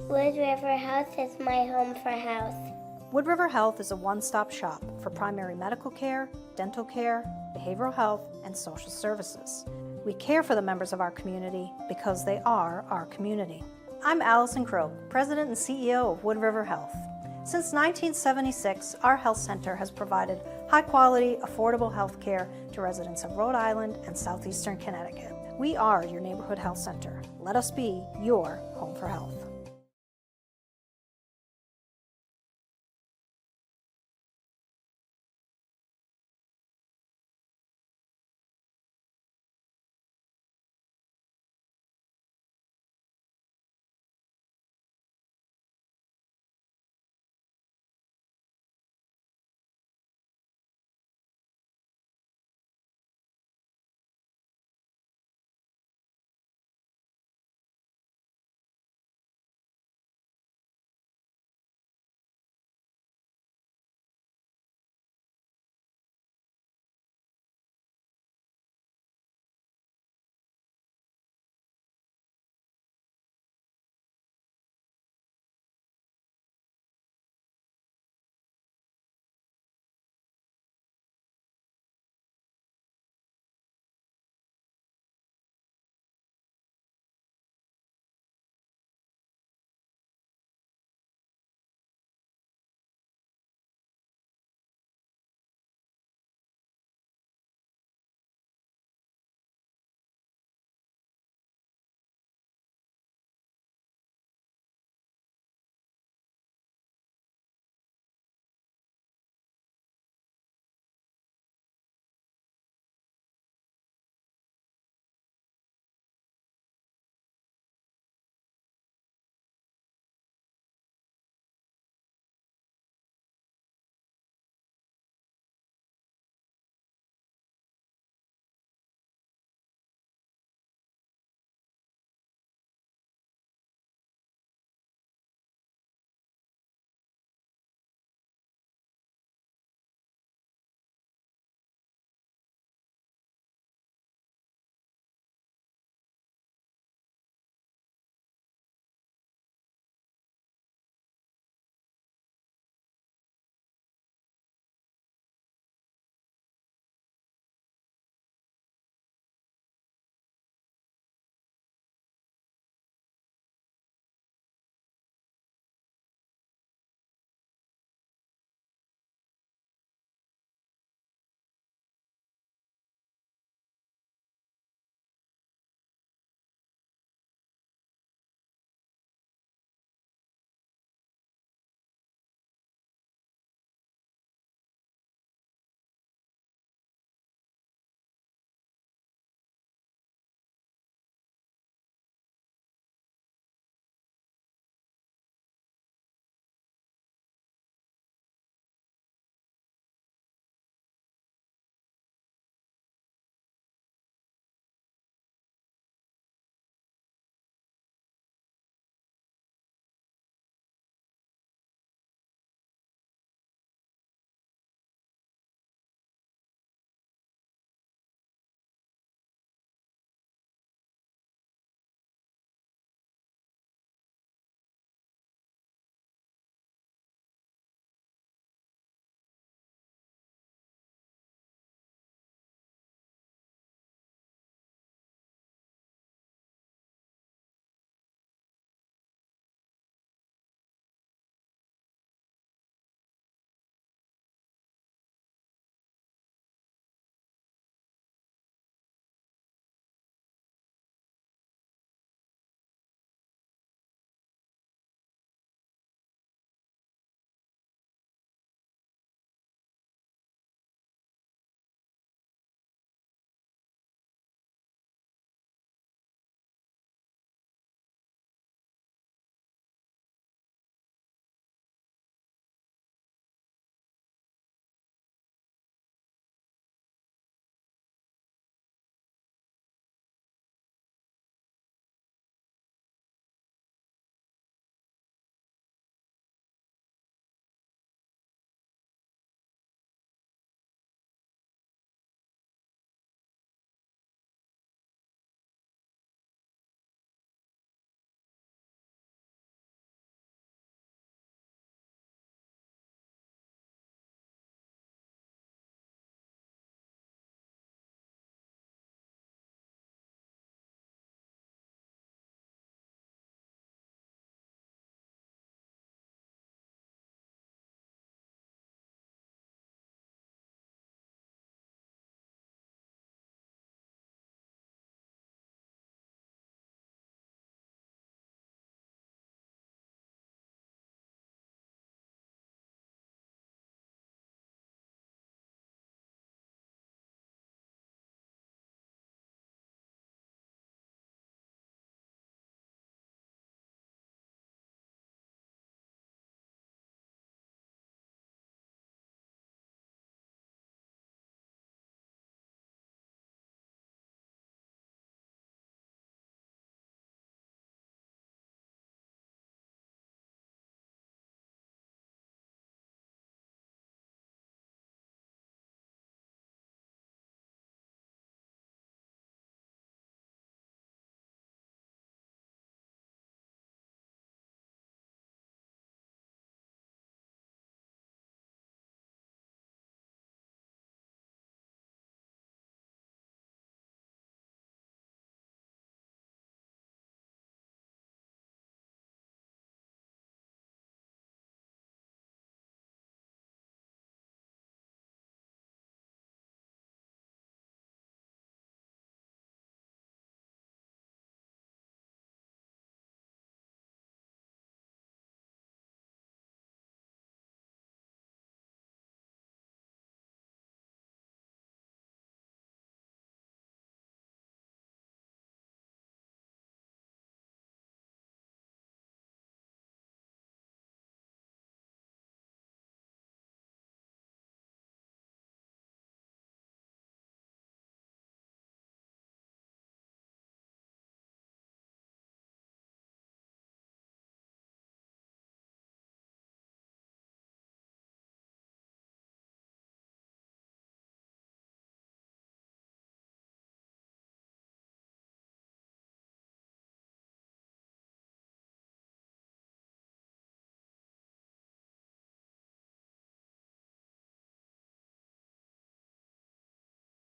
Wood River Health is my home for health. Wood River Health is a one-stop shop for primary medical care, dental care, behavioral health, and social services. We care for the members of our community because they are our community. I'm Allison Croak, President and CEO of Wood River Health. Since 1976, our health center has provided high-quality, affordable health care to residents of Rhode Island and southeastern Connecticut. We are your neighborhood health center. Let us be your home for health.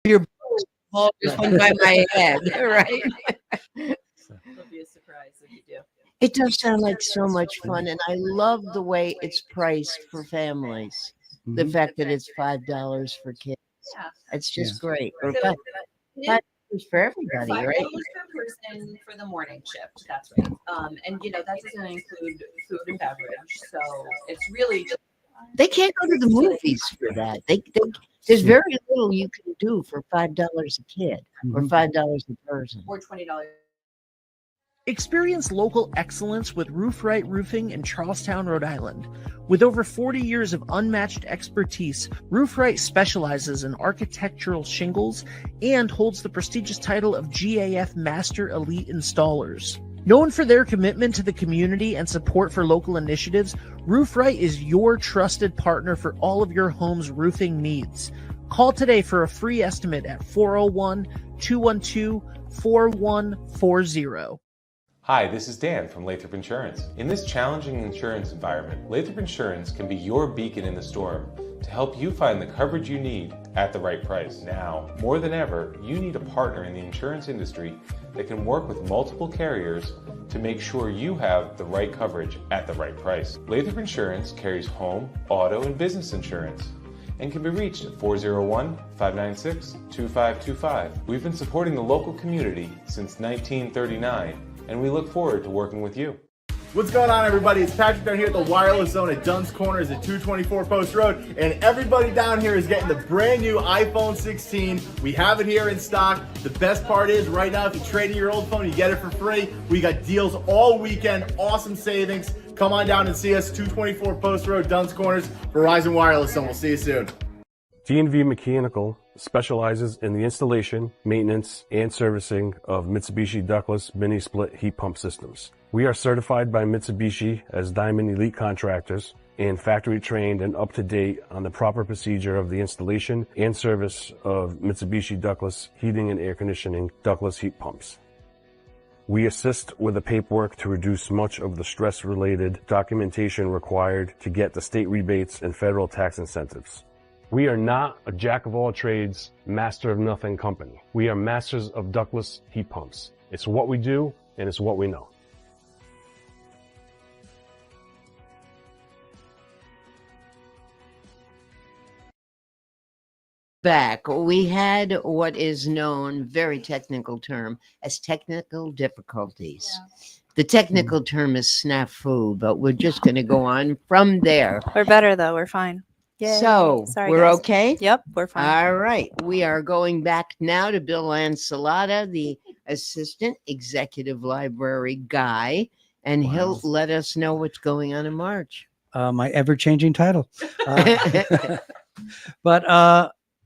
your ball just went by my head, right? It'll be a surprise if you do. It does sound like so much fun, and I love the way it's priced for families. The fact that it's $5 for kids. Yeah. It's just great. Or So, $5 for everybody, right? $5 per person for the morning shift. That's right. And that doesn't include food and beverage. So it's really just They can't go to the movies for that. There's very little you can do for $5 a kid or $5 a person. or $20. Experience local excellence with Roof Right Roofing in Charlestown, Rhode Island. With over 40 years of unmatched expertise, Roof Right specializes in architectural shingles and holds the prestigious title of GAF Master Elite Installers. Known for their commitment to the community and support for local initiatives, Roof Right is your trusted partner for all of your home's roofing needs. Call today for a free estimate at 401-212-4140. Hi, this is Dan from Lathrop Insurance. In this challenging insurance environment, Lathrop Insurance can be your beacon in the storm to help you find the coverage you need at the right price. Now, more than ever, you need a partner in the insurance industry that can work with multiple carriers to make sure you have the right coverage at the right price. Lathrop Insurance carries home, auto, and business insurance and can be reached at 401-596-2525. We've been supporting the local community since 1939, and we look forward to working with you. What's going on, everybody? It's Patrick down here at the Wireless Zone at Dunn's Corners at 224 Post Road, and everybody down here is getting the brand new iPhone 16. We have it here in stock. The best part is right now, if you trade in your old phone, you get it for free. We got deals all weekend, awesome savings. Come on down and see us, 224 Post Road, Dunn's Corners, Verizon Wireless Zone. We'll see you soon. D&V Mechanical specializes in the installation, maintenance, and servicing of Mitsubishi ductless mini-split heat pump systems. We are certified by Mitsubishi as Diamond Elite contractors and factory trained and up to date on the proper procedure of the installation and service of Mitsubishi ductless heating and air conditioning ductless heat pumps. We assist with the paperwork to reduce much of the stress-related documentation required to get the state rebates and federal tax incentives. We are not a jack-of-all-trades, master-of-nothing company. We are masters of ductless heat pumps. It's what we do, and it's what we know. Back, we had what is known, very technical term, as technical difficulties. Yeah. The technical term is snafu, but we're just going to go on from there. We're better, though. We're fine. Yay. So, sorry, we're guys. okay? Yep, we're fine. All right. We are going back now to Bill Lancellota, the Assistant Executive Library guy, and he'll let us know what's going on in March. My ever-changing title.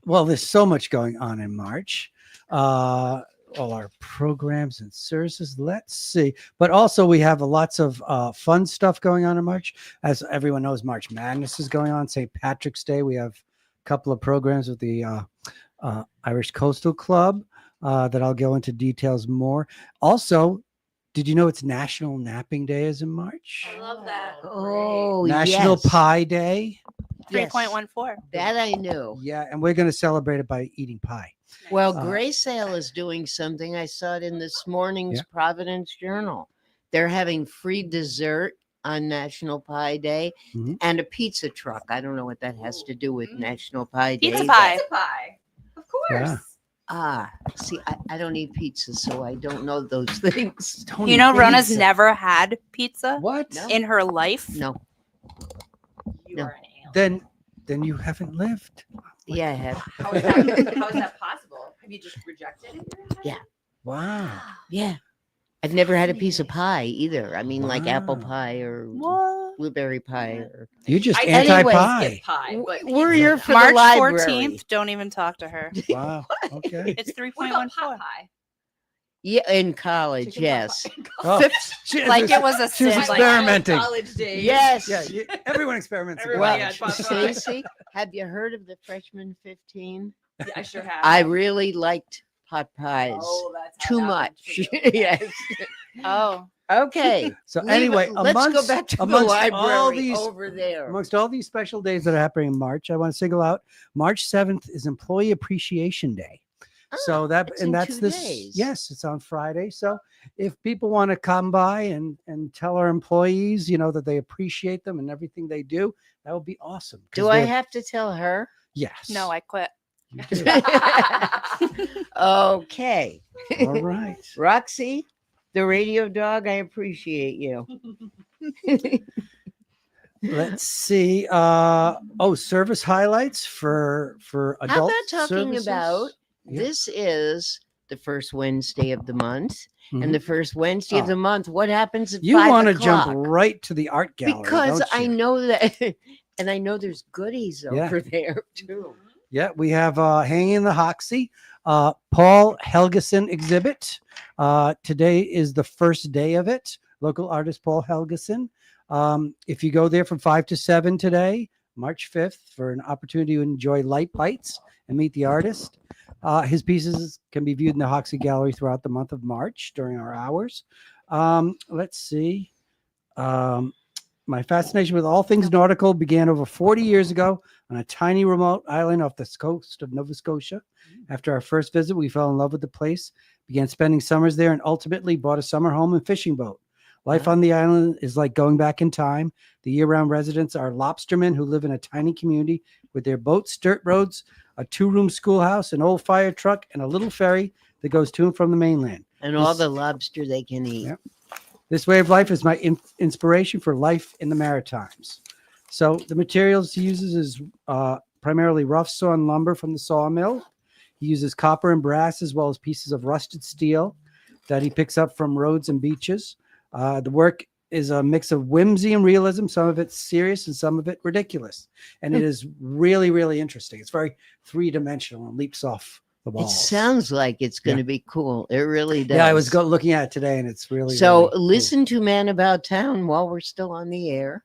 Well, there's so much going on in March. All our programs and services. Let's see. But also we have lots of fun stuff going on in March. As everyone knows, March Madness is going on. St. Patrick's Day. We have a couple of programs with the Irish Coastal Club that I'll go into details more. Also, did you know it's National Napping Day is in March? I love that. Oh, National yes. Pie Day. 3.14. That I knew. Yeah, and we're going to celebrate it by eating pie. Well, Gray Sale is doing something. I saw it in this morning's Providence Journal. They're having free dessert on National Pie Day and a pizza truck. I don't know what that has to do with National Pie Day. Pizza pie. Pizza pie. Of course. Yeah. See, I don't eat pizza, so I don't know those things. You know, Rona's never had pizza. What? In her life? No. You are an alien. Then you haven't lived. Yeah, I have. How is that possible? Have you just rejected it? Yeah. Wow. Yeah. I've never had a piece of pie either. I mean, like apple pie or blueberry pie. Or you're just anti-pie. We're here for March the library. 14th. Don't even talk to her. Wow. Okay. It's 3.14. Pie? Yeah, in college, yes. Oh, like it was a she was sin. experimenting. Like college days. Yes. Yeah, everyone experiments. Stacey, have you heard of the Freshman 15? Yeah, I sure have. I really liked pot pies. Oh, that's too much. Yes. Oh. Okay. So anyway, let's go back to the library over there. Amongst all these special days that are happening in March, I want to single out March 7th is Employee Appreciation Day. So it's in that's 2 this. days. Yes, it's on Friday. So if people want to come by and tell our employees, that they appreciate them and everything they do, that would be awesome. 'Cause Do I they're- have to tell her? Yes. No, I quit. You do. Okay. All right. Roxy, the radio dog, I appreciate you. Let's see. Service highlights for adult How about talking services? about Yeah. this is the first Wednesday of the month. Mhm. And the first Wednesday of Oh. the month, what happens at You 5 want to o'clock? jump right to the art gallery, Because don't I you? know that, and I know there's goodies Yeah. over there too. Yeah, we have hanging in the Hoxie, Paul Helgeson exhibit. Today is the first day of it. Local artist Paul Helgeson. If you go there from 5 to 7 today, March 5th, for an opportunity to enjoy light bites and meet the artist. His pieces can be viewed in the Hoxie Gallery throughout the month of March during our hours. Let's see. My fascination with all things nautical began over 40 years ago on a tiny remote island off the coast of Nova Scotia. After our first visit, we fell in love with the place, began spending summers there, and ultimately bought a summer home and fishing boat. Life on the island is like going back in time. The year-round residents are lobstermen who live in a tiny community with their boats, dirt roads, a 2-room schoolhouse, an old fire truck, and a little ferry that goes to and from the mainland. And all the lobster they can eat. Yep. This way of life is my inspiration for life in the Maritimes. So the materials he uses is primarily rough sawn lumber from the sawmill. He uses copper and brass as well as pieces of rusted steel that he picks up from roads and beaches. The work is a mix of whimsy and realism. Some of it's serious and some of it ridiculous. And it is really, really interesting. It's very three-dimensional and leaps off the It walls. sounds like it's going to be cool. It really does. Yeah, I was looking at it today, and it's really So really listen to Man About Town while we're still on the air,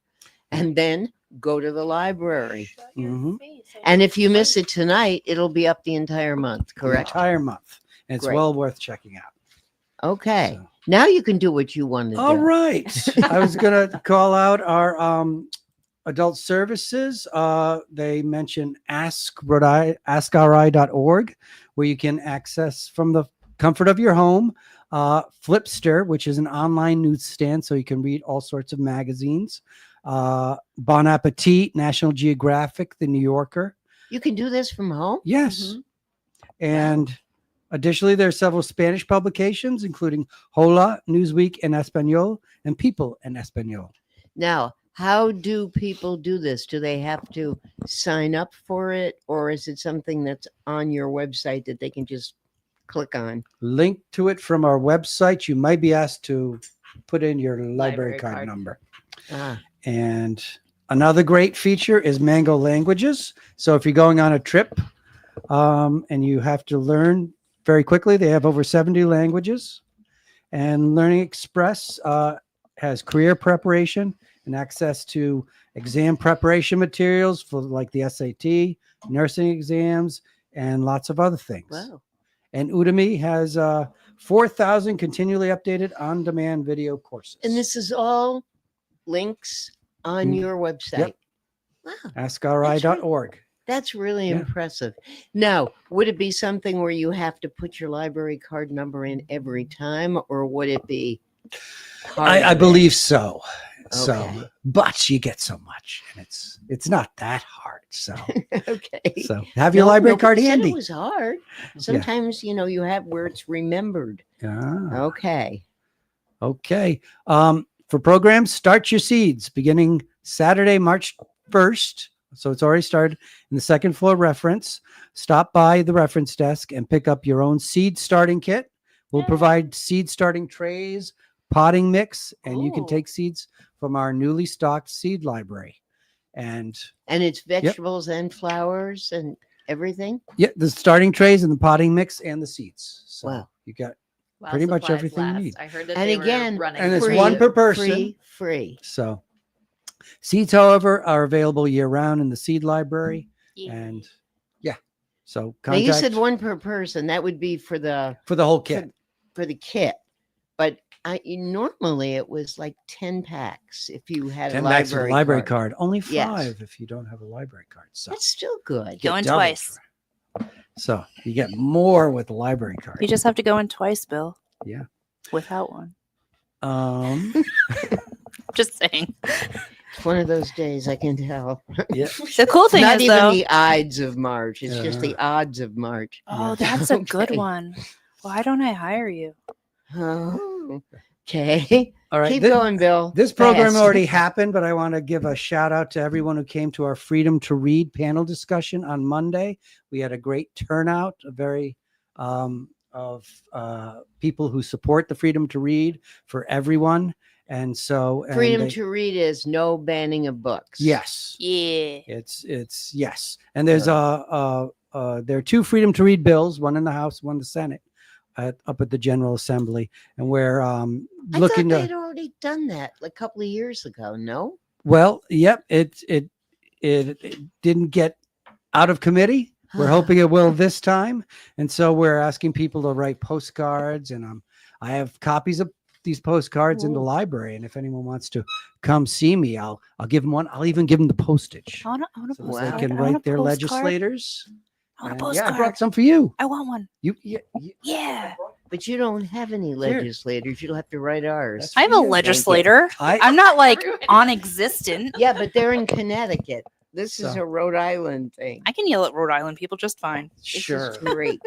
and then go to the library. cool. Mhm. And if you miss it tonight, it'll be up the entire month, The correct? entire month, and it's Great. well worth checking out. Okay. So. Now you can do what you want to All do. right. I was going to call out our adult services. They mention askri.org, where you can access from the comfort of your home. Flipster, which is an online newsstand, so you can read all sorts of magazines. Bon Appetit, National Geographic, The New Yorker. You can do this from home? Yes. And additionally, there are several Spanish publications, including Hola, Newsweek in Espanol, and People in Espanol. Now, how do people do this? Do they have to sign up for it, or is it something that's on your website that they can just click on? Link to it from our website. You might be asked to put in your library card number. Ah, And another great feature is Mango Languages. So if you're going on a trip and you have to learn very quickly, they have over 70 languages. And Learning Express has career preparation and access to exam preparation materials for like the SAT, nursing exams, and lots of other things. wow. And Udemy has 4,000 continually updated on-demand video courses. And this is all links on your website. Yep. Wow. askri.org. That's really Yeah. impressive. Now, would it be something where you have to put your library card number in every time, or would it be? I believe so. So, Okay. but you get so much, and it's not that hard. So, Okay. so have your No, library nobody card said handy. It was hard. Sometimes, you have where it's remembered. Ah, Okay. okay. For programs, Start Your Seeds beginning Saturday, March 1st. So it's already started in the second floor reference. Stop by the reference desk and pick up your own seed starting kit. We'll provide seed starting trays, potting mix, and you can take seeds from our newly stocked seed library. And it's vegetables and flowers and everything. yeah, the starting trays and the potting mix and the seeds. So Wow. you got While pretty much supplies everything you last. need. I heard that And they again, were running and it's free. one per person. Free. So seeds, however, are available year round in the seed library. And yeah, so Now contact you said one per person. That would be for the whole kit. for the kit. But normally it was like 10 packs if you had 10 a packs with a library card. card. Only 5 Yes. if you don't have a library card. So That's still good. get Going double twice. for it. So you get more with the library card. You just have to go in twice, Bill. Yeah. Without one. Just saying. It's one of those days, I can tell. Yeah. The cool thing Not is, even though, the Ides of March. It's just the odds of March. oh, that's a good one. Why don't I hire you? Oh, okay. All right. Keep going, Bill. This program Fast. already happened, but I want to give a shout out to everyone who came to our Freedom to Read panel discussion on Monday. We had a great turnout, a very of people who support the freedom to read for everyone. And so Freedom to read is no banning of books. Yes. Yeah. It's yes. And there's there are two freedom to read bills, one in the House, one in the Senate, up at the General Assembly. And we're looking I thought they'd already done that a couple of years ago. No. Well, yep. It didn't get out of committee. We're hoping it will this time. And so we're asking people to write postcards, and I have copies of these postcards in the library. And if anyone wants to come see me, I'll give them one. I'll even give them the postage. I want a so postcard. they can I want write a their postcard. legislators. I want a And, postcard. yeah, I brought some for you. I want one. Yeah. But you don't have any legislators. You'll have to write ours. I have a legislator. I'm not like non-existent. Yeah, but they're in Connecticut. This is So- a Rhode Island thing. I can yell at Rhode Island people just fine. Sure. This is great.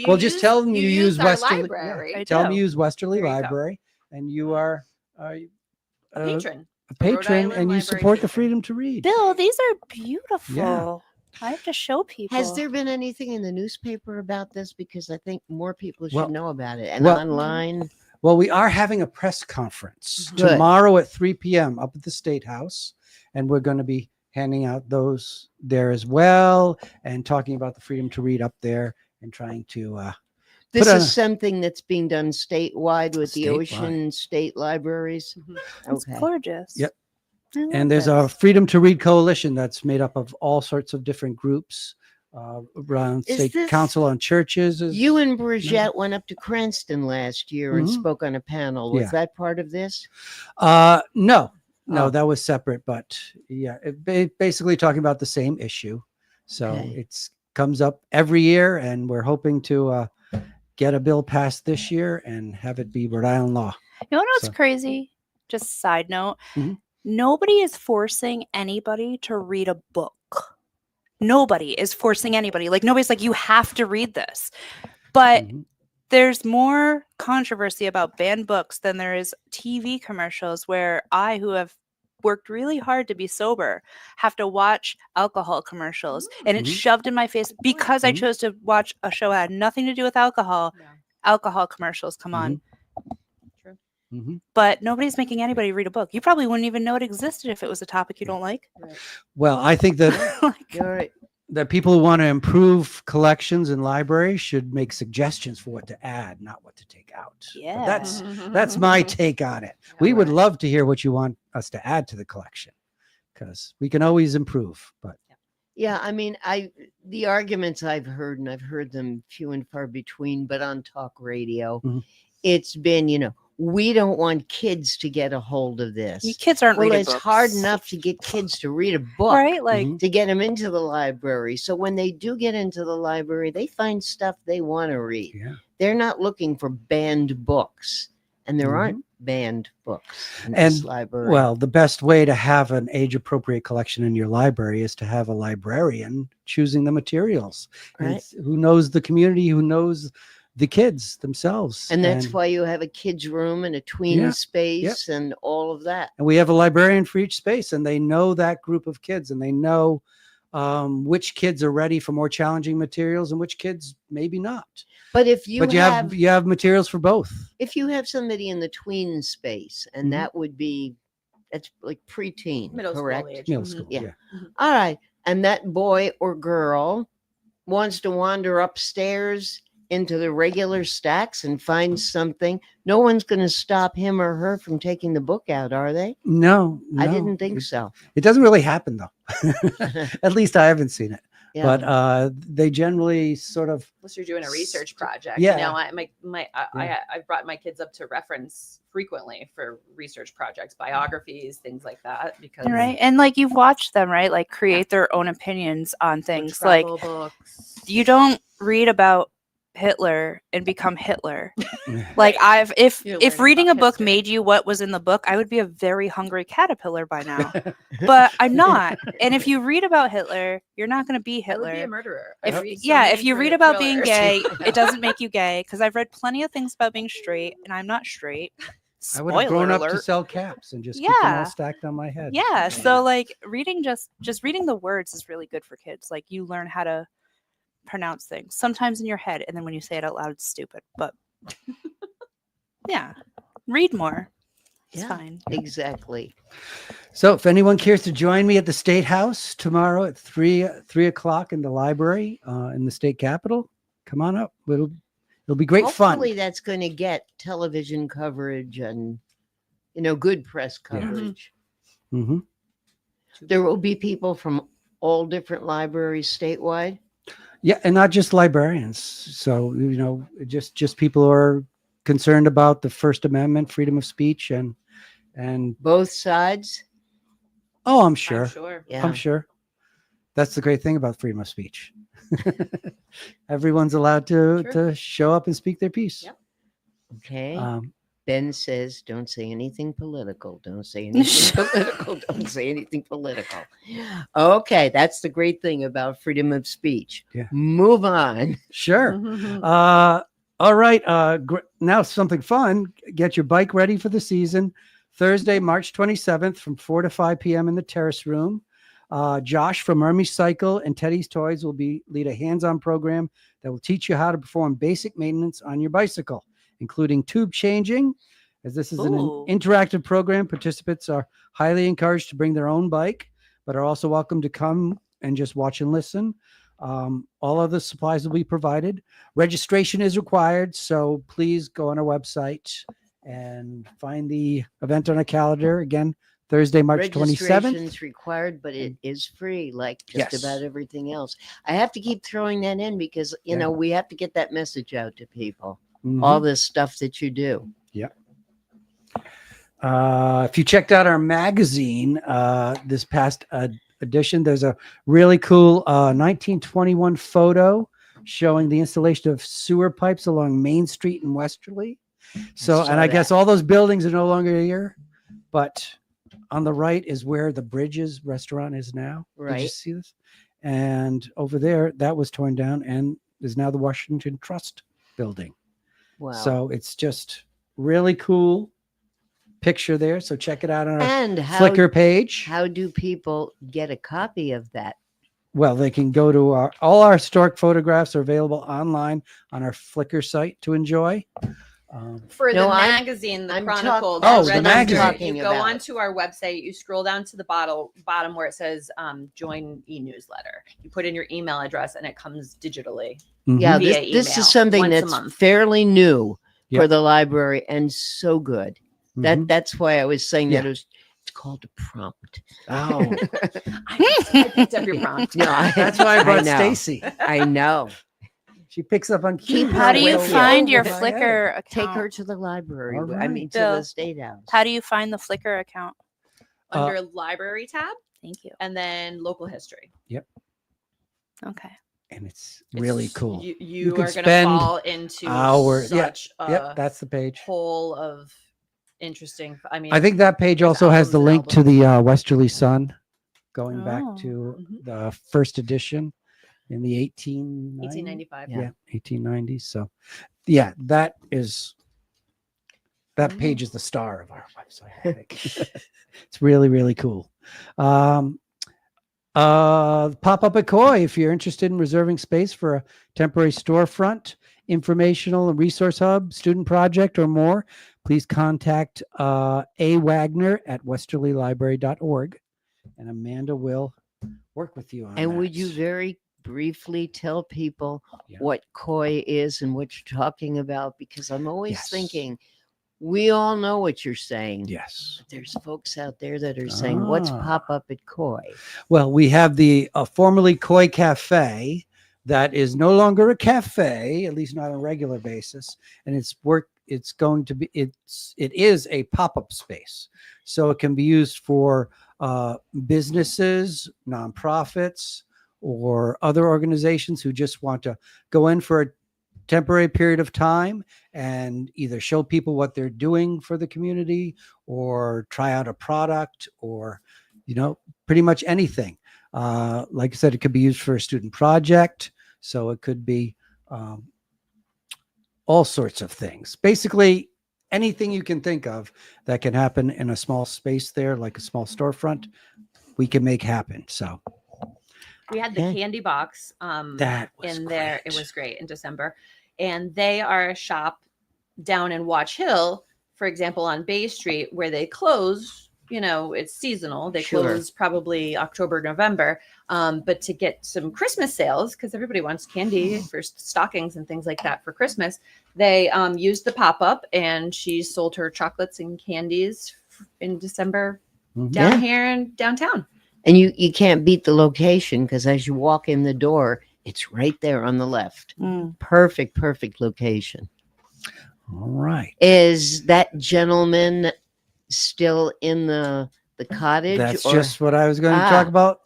Well, just tell them you use our Westerly. library. I Tell them do. you use Westerly There you go. Library, and you are A patron. a patron, Island and you Library support the patron. freedom to read. Bill, these are beautiful. Yeah. I have to show people. Has there been anything in the newspaper about this? Because I think more people should Well- know about it. And well- online. Well, we are having a press conference Good. tomorrow at 3 p.m. up at the State House, and we're going to be handing out those there as well, and talking about the freedom to read up there, and trying to This put is on- something that's being done statewide with the Statewide. Ocean State Libraries. It's Okay. gorgeous. Yep. I love And there's this. a Freedom to Read coalition that's made up of all sorts of different groups around Is State this- Council on Churches. You and Bridget went up to Cranston last year and Mhm. spoke on a panel. Was Yeah. that part of this? No, Oh. that was separate, but yeah, basically talking about the same issue. So Okay. it's comes up every year, and we're hoping to get a bill passed this year and have it be Rhode Island law. You know what's So- crazy? Just side note. Mhm. Nobody is forcing anybody to read a book. Nobody is forcing anybody. Like nobody's like, you have to read this. But Mhm. there's more controversy about banned books than there is TV commercials where I, who have worked really hard to be sober, have to watch alcohol commercials, and it's Mhm. shoved in my face because I Mhm. chose to watch a show that had nothing to do with alcohol. Yeah. Alcohol commercials come on. Mhm. But nobody's making anybody read a book. You probably wouldn't even know it existed if it was a topic you don't like. Well, I think that Like, You're right. that people who want to improve collections in libraries should make suggestions for what to add, not what to take out. But yeah. that's my take on it. We would love to hear what you want us to add to the collection, because we can always improve. But Yeah, I mean, the arguments I've heard, and I've heard them few and far between, but on talk radio, Mhm. it's been, we don't want kids to get a hold of this. You kids aren't Well, reading it's books. hard enough to get kids to read a book, Right? Like, Mhm. to get them into the library. So when they do get into the library, they find stuff they want to read. yeah. They're not looking for banned books, and there Mhm. aren't banned books in And, this library. Well, the best way to have an age appropriate collection in your library is to have a librarian choosing the materials. And Right. it's who knows the community, who knows the kids themselves. And that's why you have a kids' room and a tween Yeah, space and all of that. And we have a librarian for each space, and they know that group of kids, and they know which kids are ready for more challenging materials and which kids maybe not. But if you But you have materials for both. if you have somebody in the tween space, and Mhm. that would be that's like preteen, Middle school correct? age. Middle Mhm. school. Yeah. Yeah. All right. And that boy or girl wants to wander upstairs into the regular stacks and find something. No one's going to stop him or her from taking the book out, are they? No, I no. didn't think so. It doesn't really happen though. At least I haven't seen it. Yeah. But they generally sort of Unless you're doing a research project. Yeah. You know, I've brought my kids up to reference frequently for research projects, biographies, things like that. Because Right. And like you've watched them, right? Like create their own opinions on things. Like travel books. you don't read about Hitler and become Hitler. Like if You're learning reading a about book history. made you what was in the book, I would be a very hungry caterpillar by now. But I'm not. And if you read about Hitler, you're not going to be I would be a Hitler. murderer. If you read about being gay, it doesn't make you gay, because I've read plenty of things about being straight, and I'm not straight. I would have Spoiler grown up to alert. sell caps and just keep them all Yeah. stacked on my head. Yeah, so like reading just reading the words is really good for kids. Like you learn how to pronounce things sometimes in your head, and then when you say it out loud, it's stupid. But yeah, read more. It's Yeah, fine. exactly. So if anyone cares to join me at the State House tomorrow at 3 o'clock in the library in the state capitol, come on up. It'll be great Hopefully fun. that's going to get television coverage and, good press coverage. Mm-hmm. There will be people from all different libraries statewide. Yeah, and not just librarians. So just people who are concerned about the First Amendment, freedom of speech, and Both sides. oh, I'm sure. I'm sure. Yeah. I'm sure. That's the great thing about freedom of speech. Everyone's allowed to show up and speak their piece. Yep. Okay. Um, Ben says, don't say anything political. Don't say anything political. Don't say anything political. Okay. That's the great thing about freedom of speech. Yeah. Move on. Sure. All right. Now something fun. Get your bike ready for the season. Thursday, March 27th from 4 to 5 p.m. in the terrace room. Josh from Ermy Cycle and Teddy's Toys will lead a hands-on program that will teach you how to perform basic maintenance on your bicycle, including tube changing. As this is an interactive program, participants are highly encouraged to bring their own bike, but are also welcome to come and just watch and listen. All of the supplies will be provided. Registration is required, so please go on our website and find the event on a calendar. Again, Thursday, March 27th. Registration's required, but it is free, like just Yes. about everything else. I have to keep throwing that in because, we have to get that message out to people. Mhm. All this stuff that you do. If you checked out our magazine, this past edition, there's a really cool 1921 photo showing the installation of sewer pipes along Main Street in Westerly. So, and I guess all those buildings are no longer here, but on the right is where the Bridges restaurant is now. Did you Right. see this? And over there, that was torn down and is now the Washington Trust building. Wow. So it's just really cool picture there. So check it out on our and Flickr page. How do people get a copy of that? Well, they can go to all our historic photographs are available online on our Flickr site to enjoy. For No, the I'm- magazine, the I'm Chronicle, talk- Oh, the the magazine. magazine. You go About. onto our website, you scroll down to the bottom where it says join e-newsletter. You put in your email address and it comes digitally. Yeah, Via this email is something once a that's month. fairly new Yep. for the library and so good. Mhm. That's why I was saying that Yeah. it's called a prompt. Oh, I picked up your prompt. No, that's why I brought know. Stacy. I know. She picks up on Keep key. her How do you with you. find your Over my head. Flickr account? Take her to the library. All I right. mean, to Bill. the State House. How do you find the Flickr account? Under library tab Thank you. and then local history. Okay. And it's really It's- cool. You can are going to spend fall into hours. such Yep, a that's the page. hole of interesting. I mean, I think that page there's also has the albums and link to albums. the Westerly Sun, going back Oh. to Mhm. the first edition in the 1895. Yeah, 1890s. So, yeah, that page is the star of our website. I think it's really, really cool. Pop up at Koi if you're interested in reserving space for a temporary storefront, informational and resource hub, student project, or more. Please contact A. Wagner at westerlylibrary.org, and Amanda will work with you on And that. would you very briefly tell people Yeah. what koi is and what you're talking about? Because I'm always Yes. thinking, We all know what you're saying. Yes. But there's folks out there that are saying, what's pop up at Koi? Well, we have the formerly Koi Cafe that is no longer a cafe, at least not on a regular basis. And it is a pop-up space. So it can be used for businesses, nonprofits, or other organizations who just want to go in for a temporary period of time and either show people what they're doing for the community or try out a product or, pretty much anything. Like I said, it could be used for a student project. So it could be all sorts of things. Basically, anything you can think of that can happen in a small space there, like a small storefront, we can make happen. So we had the candy box that was in great. there. It was great in December. And they are a shop down in Watch Hill, for example, on Bay Street, where they close, it's seasonal. They close probably October, November. But to get some Christmas sales, because everybody wants candy for stockings and things like that for Christmas, they used the pop-up, and she sold her chocolates and candies in December here in downtown. And you can't beat the location, because as you walk in the door, it's right there on the left. Perfect location. All right. Is that gentleman still in the cottage? That's just what I was going to talk about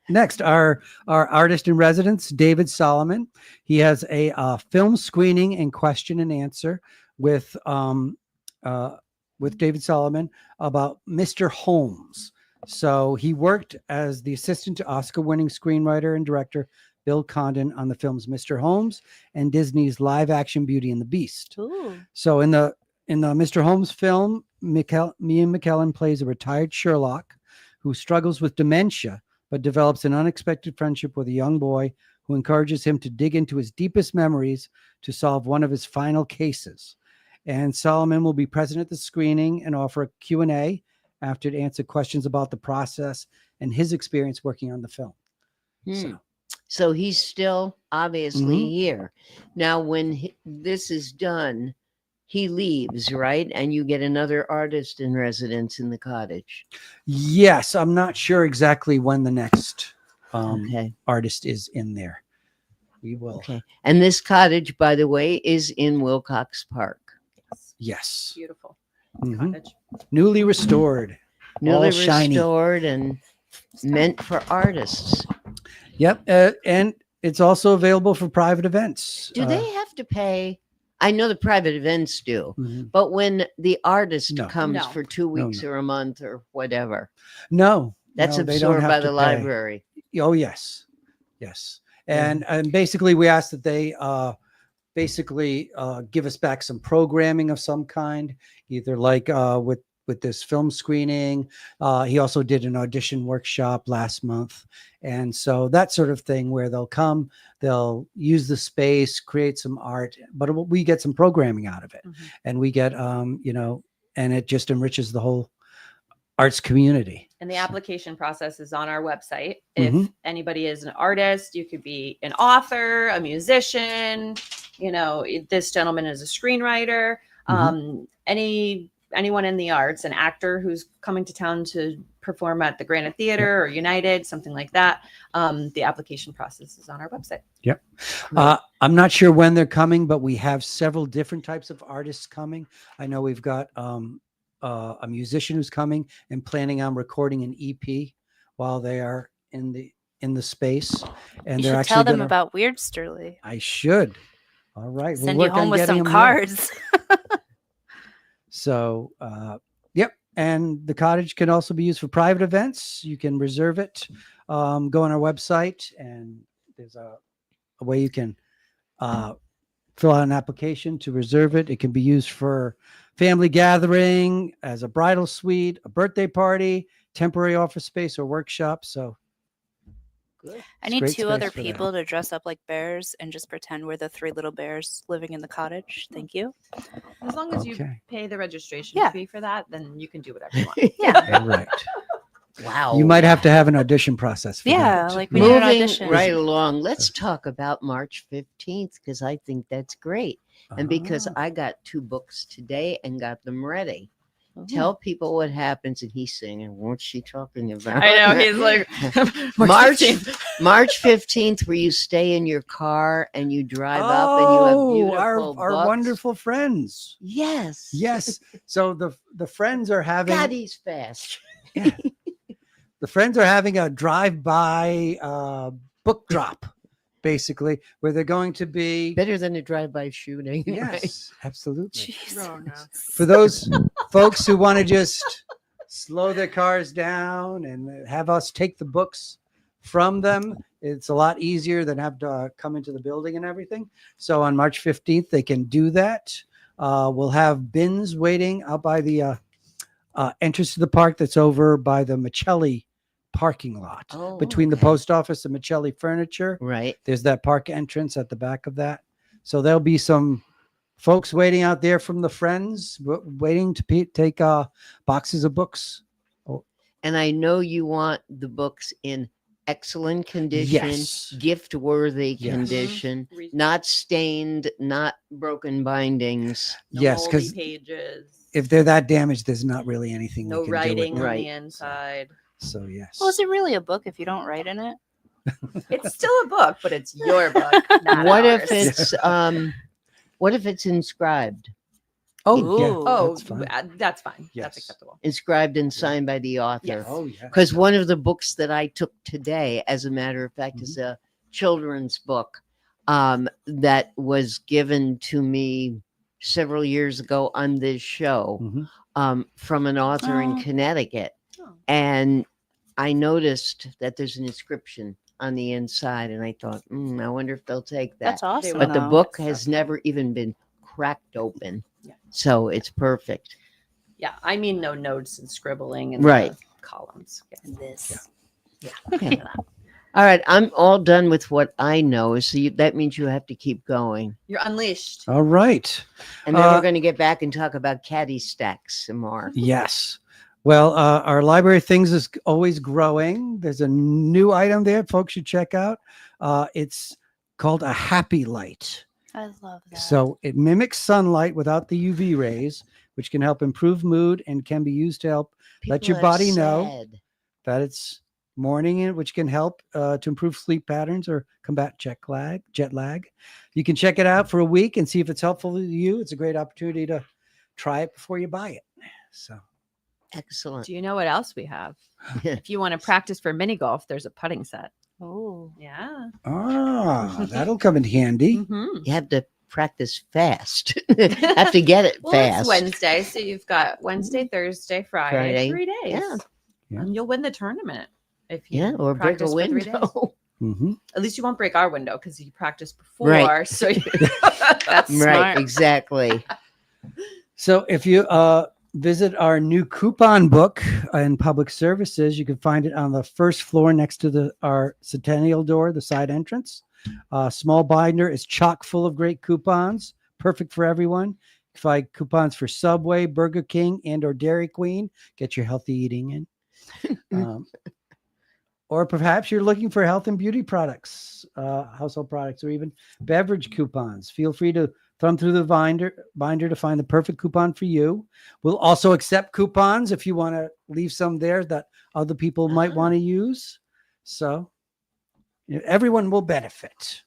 next. Our artist in residence, David Solomon. He has a film screening and question and answer with David Solomon about Mr. Holmes. So he worked as the assistant to Oscar-winning screenwriter and director Bill Condon on the films Mr. Holmes and Disney's live-action Beauty and the Beast. Ooh. So in the Mr. Holmes film, Ian McKellen plays a retired Sherlock who struggles with dementia, but develops an unexpected friendship with a young boy who encourages him to dig into his deepest memories to solve one of his final cases. And Solomon will be present at the screening and offer a Q&A after to answer questions about the process and his experience working on the film. So he's still obviously here. Now, when this is done, he leaves, right? And you get another artist in residence in the cottage. Yes, I'm not sure exactly when the next artist is in there. We will. Okay. And this cottage, by the way, is in Wilcox Park. Yes. Beautiful cottage. Newly restored. Newly shiny. restored and meant for artists. Yep. And it's also available for private events. Do they have to pay? I know the private events do, but when the artist comes for 2 weeks or a month or whatever. That's absorbed by the library. Oh, yes. Yes. And basically we ask that they give us back some programming of some kind, either like with this film screening. He also did an audition workshop last month. And so that sort of thing where they'll come, they'll use the space, create some art, but we get some programming out of it. And we get, and it just enriches the whole arts community. And the application process is on our website. If anybody is an artist, you could be an author, a musician, this gentleman is a screenwriter, anyone in the arts, an actor who's coming to town to perform at the Granite Theater or United, something like that. The application process is on our website. Yep. I'm not sure when they're coming, but we have several different types of artists coming. I know we've got a musician who's coming and planning on recording an EP while they are in the space. And you they're should tell them gonna, about Weird-sterly. I should. All right. Send you home with some cards. So, yep. And the cottage can also be used for private events. You can reserve it. Go on our website, and there's a way you can fill out an application to reserve it. It can be used for family gathering, as a bridal suite, a birthday party, temporary office space, or workshop. So I need 2 other people to dress up like bears and just pretend we're the 3 little bears living in the cottage. Thank you. As long as you pay the registration fee for that, then you can do whatever you want. Yeah. Right. Wow. You might have to have an audition process for that. Like we need an Moving audition. right along, let's talk about March 15th, because I think that's great. And because Ah. I got 2 books today and got them ready. Ooh. Tell people what happens, and he's saying, "What's she talking about?" I know, he's like, March 15th. March 15th, where you stay in your car and you drive up and you have beautiful our books. wonderful friends. Yes. Yes. So the friends are having God, he's fast. yeah. The friends are having a drive-by book drop, basically, where they're going to be Better than a drive-by shooting. Right? yes, absolutely. Jesus. For those folks who want to just slow their cars down and have us take the books from them, it's a lot easier than have to come into the building and everything. So on March 15th, they can do that. We'll have bins waiting out by the entrance to the park that's over by the Michelli parking lot between the post office and Michelli Furniture. Right. There's that park entrance at the back of that. So there'll be some folks waiting out there from the friends waiting to take boxes of books. And I know you want the books in excellent condition, Yes. gift-worthy Yes. condition, not stained, not broken bindings. No Yes, moldy 'cause pages. If they're that damaged, there's not really anything No we can do with writing them. on Right. the inside. So yes. Well, is it really a book if you don't write in it? It's still a book, but it's your book, not What ours. if it's what if it's inscribed? Oh, yeah. Ooh. Oh, That's fine. that's fine. Yes. That's acceptable. Inscribed and signed by the author. Yes. Oh, yeah. Because one of the books that I took today, as a matter of fact, is a children's book that was given to me several years ago on this show from an author in Oh. Connecticut. Oh. And I noticed that there's an inscription on the inside, and I thought, I wonder if they'll take that. That's awesome. But the though. book has never even been cracked open. Yeah. So it's perfect. Yeah, I mean no notes and scribbling and Right. the columns. Yeah. And this. Okay. All right. I'm all done with what I know. So that means you have to keep going. You're unleashed. All right. And then we're going to get back and talk about caddy stacks some more. Yes. Well, our library things is always growing. There's a new item there folks should check out. It's called a happy light. I love that. So it mimics sunlight without the UV rays, which can help improve mood and can be used to help let People your are body know sad. that it's morning, which can help to improve sleep patterns or combat jet lag. You can check it out for a week and see if it's helpful to you. It's a great opportunity to try it before you buy it. So Excellent. Do you know what else we have? If you want to practice for mini golf, there's a putting set. Oh. Yeah. that'll come in handy. Mm-hmm. You have to practice fast. Have to get it Well, fast. it's Wednesday, so you've got Wednesday, Thursday, Friday, Friday. 3 days. Yeah. Yeah. And you'll win the tournament if you Yeah, or break a practice for 3 days. window. At least you won't break our window because you practiced before. Right. So that's Right, Smart. exactly. So if you visit our new coupon book in public services, you can find it on the first floor next to our centennial door, the side entrance. Small binder is chock full of great coupons, perfect for everyone. You can find coupons for Subway, Burger King, and or Dairy Queen. Get your healthy eating in. Or perhaps you're looking for health and beauty products, household products, or even beverage coupons. Feel free to thumb through the binder to find the perfect coupon for you. We'll also accept coupons if you want to leave some there that other people might want to use. So everyone will benefit.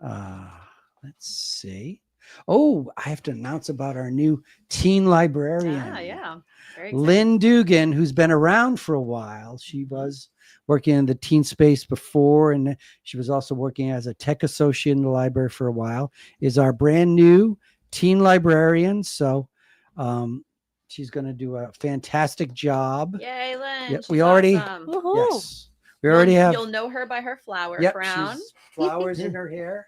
Let's see. Oh, I have to announce about our new teen librarian. yeah. Very exciting. Lynn Dugan, who's been around for a while. She was working in the teen space before, and she was also working as a tech associate in the library for a while, is our brand new teen librarian. So she's going to do a fantastic job. Yay, Lynn. Yep, She's we already, awesome. Woohoo. yes, we already have, You'll know her by her flower yep, crown. she's flowers in her hair.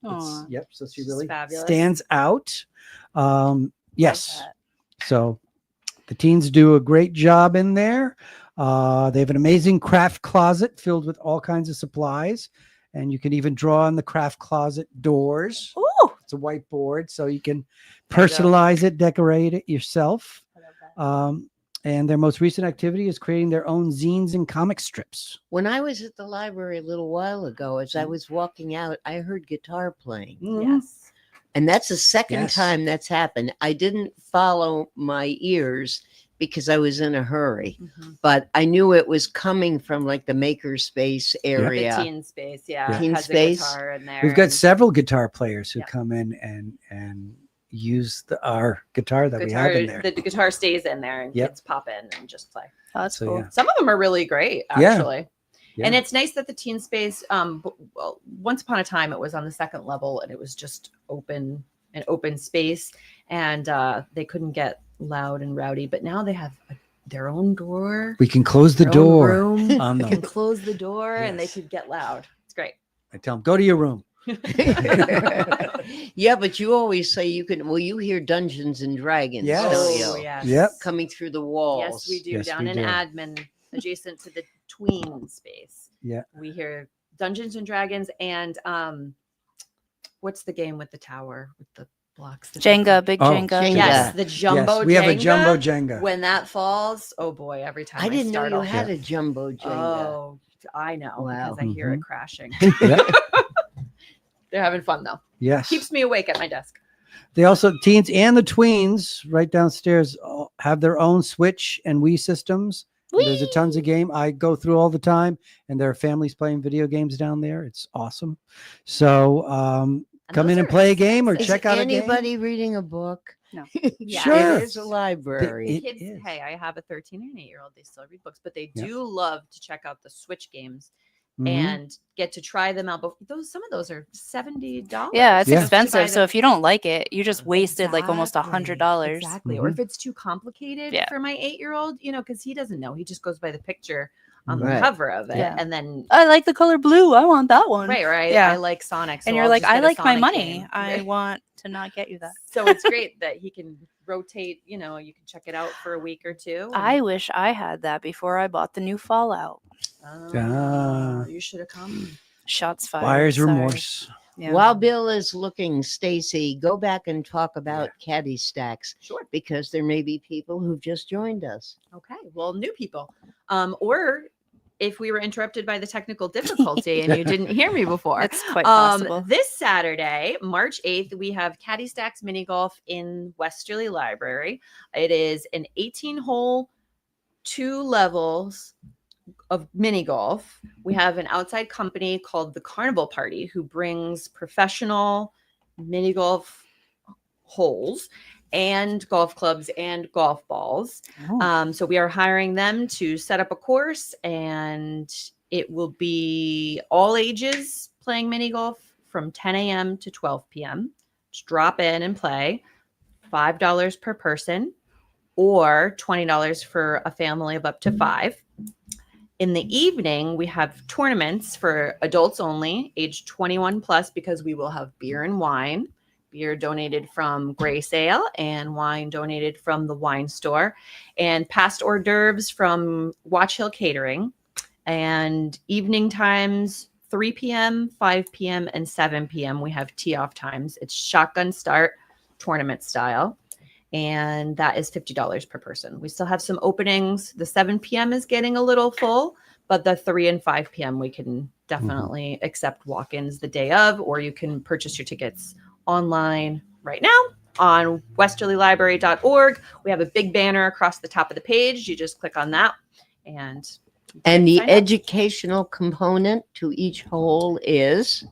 Aw. Yep, so she She's really fabulous. stands out. Yes, that. so the teens do a great job in there. They have an amazing craft closet filled with all kinds of supplies, and you can even draw on the craft closet doors. Ooh. It's a whiteboard, so you can There you go. personalize it, decorate it yourself. I love that. And their most recent activity is creating their own zines and comic strips. When I was at the library a little while ago, as I was walking out, I heard guitar playing. Mm-hmm. Yes. And that's the second Yes. time that's happened. I didn't follow my ears because I was in a hurry, but I knew it was coming from like the makerspace area. The teen space, Yeah. Teen has space. a guitar in there. We've got and several guitar players who Yeah. come in and use our guitar that we have in there. The guitar stays in there, and Yep. kids pop in and just play. Oh, that's So, cool. yeah. Some of them are really great, Yeah. actually. Yeah. And it's nice that the teen space, well, once upon a time, it was on the second level and it was just an open space, and they couldn't get loud and rowdy. But now they have their own door. We can close the their own door room. on They can them. close the door and they Yes. could get loud. It's great. I tell them, go to your room. Yeah, but you always say you can. Well, you hear Dungeons and Dragons, Yes. don't you? Oh, yes. Yep. Coming through the walls. Yes, we do. Yes, Down we in do. admin, adjacent to the tween space. Yeah. We hear Dungeons and Dragons and what's the game with the tower with the blocks? that Jenga, go- big Oh, Jenga. Jenga. Yes, the jumbo Yes, we have a Jenga. jumbo Jenga. When that falls, oh boy, every time I didn't know start, you I'll had hear- a jumbo Jenga. Oh, I know Wow. because I hear it Mhm. crashing. Yeah. They're having fun though. Yes. Keeps me awake at my desk. They also, teens and the tweens right downstairs have their own Switch and Wii systems. And there's a tons of game I go through all the time, and there are families playing video games down there. It's awesome. So come those in and are play a game or Is check out a game. anybody reading a book? No. Yeah, Sure. It is a library. It Kids, is. hey, I have a 13 and 8-year-old. They still read books, but they Yeah. do love to check out the Switch games Mhm. and get to try them out. But some of those are $70. Yeah, it's Yeah. expensive. So if you don't like it, you just wasted like almost Exactly. $100. Exactly. Or if it's too complicated Yeah. for my 8-year-old, because he doesn't know. He just goes by the picture on Right. the cover of it. Yeah. And then I like the color blue. I want that one. right. Yeah. I like Sonic. So And you're I'll like, just I get a like my Sonic money. game. I want to not get you that. So it's great that he can rotate, you can check it out for a week or two. I wish I had that before I bought the new Fallout. You should have come. Shots fired. Buyer's Sorry. remorse. Yeah. While Bill is looking, Stacy, go back and talk about caddy stacks Sure. because there may be people who've just joined us. Okay. Well, new people. Or if we were interrupted by the technical difficulty and you didn't hear me before. It's quite possible. This Saturday, March 8th, we have Caddy Stacks Mini Golf in Westerly Library. It is an 18-hole, 2 levels of mini golf. We have an outside company called the Carnival Party who brings professional mini golf holes and golf clubs and golf balls. So we are hiring them to set up a course, and it will be all ages playing mini golf from 10 a.m. to 12 p.m. Just drop in and play. $5 per person or $20 for a family of up to 5. In the evening, we have tournaments for adults only, age 21 plus, because we will have beer and wine. Beer donated from Gray Sale and wine donated from the wine store, and past hors d'oeuvres from Watch Hill Catering. And evening times, 3 p.m., 5 p.m., and 7 p.m. we have tee-off times. It's shotgun start, tournament style. And that is $50 per person. We still have some openings. The 7 p.m. is getting a little full, but the 3 and 5 p.m. we can definitely accept walk-ins the day of, or you can purchase your tickets online right now on westerlylibrary.org. We have a big banner across the top of the page. You just click on that and the sign up. educational component to each hole is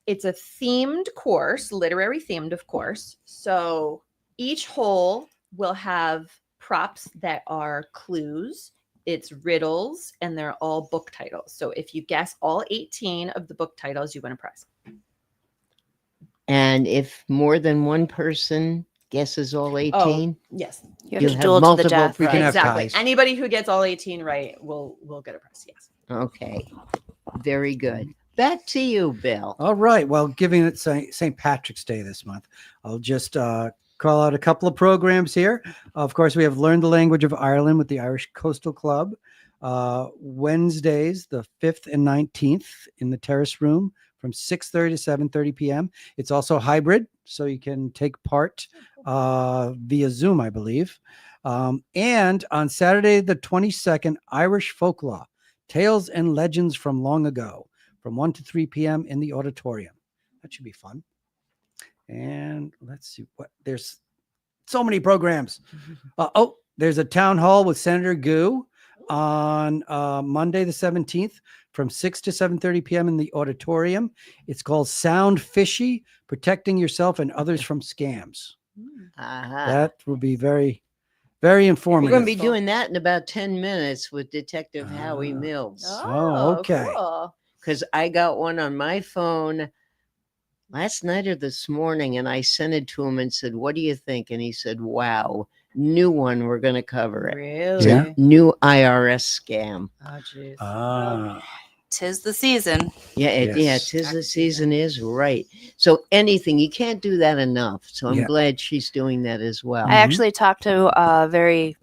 it's a themed course, literary themed, of course. So each hole will have props that are clues. It's riddles, and they're all book titles. So if you guess all 18 of the book titles, you win a prize. and if more than one person guesses all 18, Yes, You have you to have duel to the multiple death. We can have exactly. ties. Anybody who gets all 18 right will get a prize. Yes. okay, very good. Back to you, Bill. All right. Well, giving it St. Patrick's Day this month, I'll just call out a couple of programs here. Of course, we have Learn the Language of Ireland with the Irish Coastal Club. Wednesdays, the 5th and 19th in the Terrace Room from 6:30 to 7:30 p.m. It's also hybrid, so you can take part via Zoom, I believe. And on Saturday, the 22nd, Irish Folklore, Tales and Legends from Long Ago, from 1 to 3 p.m. in the auditorium. That should be fun. And let's see what there's so many programs. There's a town hall with Senator Goo on Monday the 17th from 6 to 7:30 p.m. in the auditorium. It's called Sound Fishy: Protecting Yourself and Others from Scams. That will be very, very informative. We're going to be doing that in about 10 minutes with Detective Howie Mills. Oh, okay. Cool. Because I got one on my phone last night or this morning, and I sent it to him and said, "What do you think?" And he said, "Wow, new one. We're going to cover it. Really? Yeah. New IRS scam." Oh, jeez. Tis the season. Yeah, tis the season is right. So anything, you can't do that enough. So I'm glad she's doing that as well. I actually talked to a very,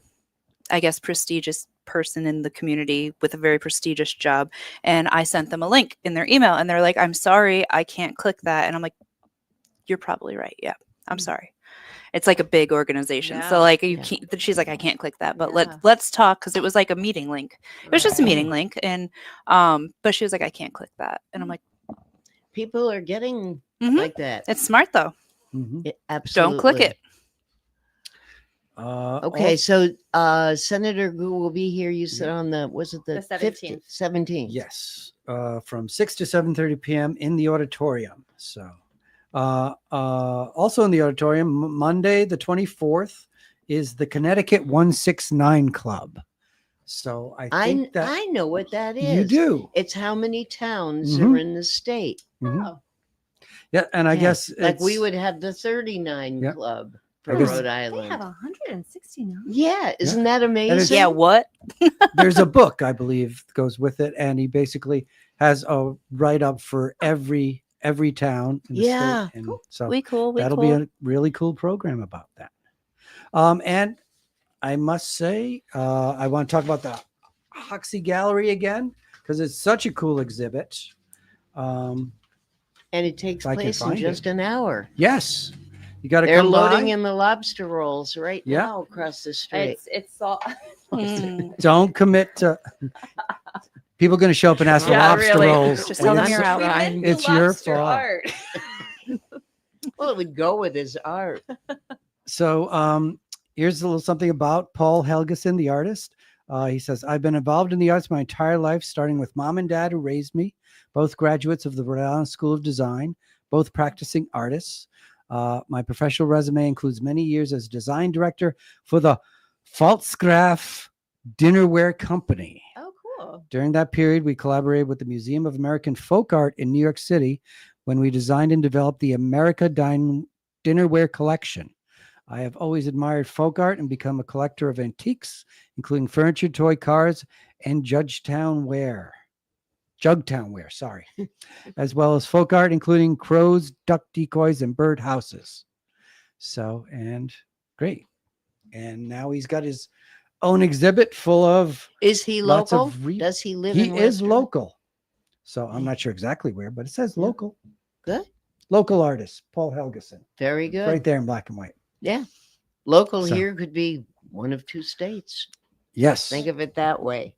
I guess, prestigious person in the community with a very prestigious job, and I sent them a link in their email, and they're like, "I'm sorry, I can't click that." And I'm like, "You're probably right. Yeah, I'm sorry." It's like a big organization. So like you can't, she's like, "I can't click that, but let's talk." Cause it was like a meeting link. It was just a meeting link. And, but she was like, "I can't click that." And I'm like, people are getting like that. It's smart though. Absolutely. Don't click it. Okay. So, Senator Gu will be here. You said on the 17th. 17th. Yes. From 6 to 7:30 p.m. in the auditorium. So, also in the auditorium, Monday the 24th is the Connecticut 169 Club. So I think I know what that is. You do. It's how many towns are in the state. Oh. Yeah, and I guess like we would have the 39 Club for Rhode Island. They have 169. Yeah, isn't that amazing? Yeah, what? There's a book I believe goes with it, and he basically has a write up for every town in the state. And so that'll be a really cool program about that. And I must say, I want to talk about the Hoxie Gallery again because it's such a cool exhibit. And it takes place in just an hour. Yes. You got to They're come loading by. in the lobster rolls right now across the street. It's all Don't commit to people going to show up and ask for lobster rolls. Just tell them you're out. It's your fault. Well, it would go with his art. So here's a little something about Paul Helgeson, the artist. He says, "I've been involved in the arts my entire life, starting with mom and dad who raised me, both graduates of the Rhode Island School of Design, both practicing artists. My professional resume includes many years as design director for the Pfaltzgraff Dinnerware Company. Oh, cool. During that period, we collaborated with the Museum of American Folk Art in New York City when we designed and developed the America Dinnerware Collection. I have always admired folk art and become a collector of antiques, including furniture, toy cars, and Jugtown ware, sorry, as well as folk art, including crows, duck decoys, and bird houses." So, and great. And now he's got his own exhibit full of. Is he local? Does he live in He is local. So I'm not sure exactly where, but it says local. Good. Local artist, Paul Helgeson. Very good. Right there in black and white. Yeah. Local here could be one of two states. Yes. Think of it that way.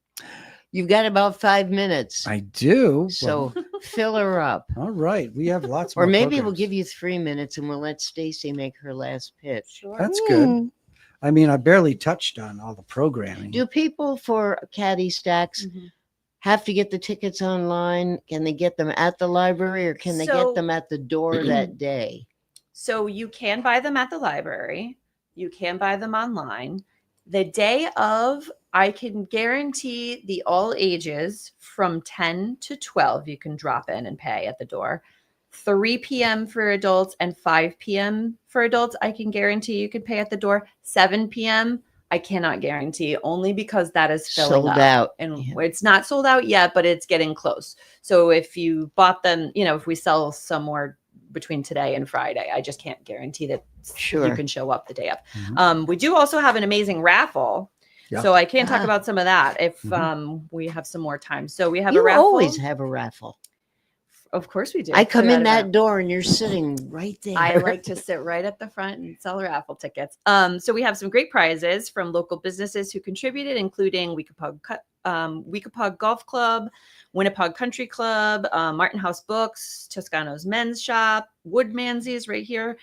You've got about 5 minutes. I do. So fill her up. All right. We have lots more. Or maybe we'll programs. give you 3 minutes and we'll let Stacy make her last pitch. Sure. That's good. I mean, I barely touched on all the programming. Do people for Caddy Stacks have to get the tickets online? Can they get them at the library or can they get them at the door that day? So you can buy them at the library. You can buy them online. The day of, I can guarantee the all ages from 10 to 12, you can drop in and pay at the door. 3 p.m. for adults and 5 p.m. for adults, I can guarantee you can pay at the door. 7 p.m., I cannot guarantee, only because that is filling Sold up. out. And it's not sold out yet, but it's getting close. So if you bought them, if we sell somewhere between today and Friday, I just can't guarantee that you can show up the day of. We do also have an amazing raffle. Yeah. So I can talk about some of that if we have some more time. So we have a raffle. You always have a raffle. Of course we do. I come in that door and you're sitting right there. I like to sit right at the front and sell raffle tickets. So we have some great prizes from local businesses who contributed, including We Could Weekapaug Golf Club, Winnipeg Country Club, Martin House Books, Toscano's Men's Shop, Woodmansies right here,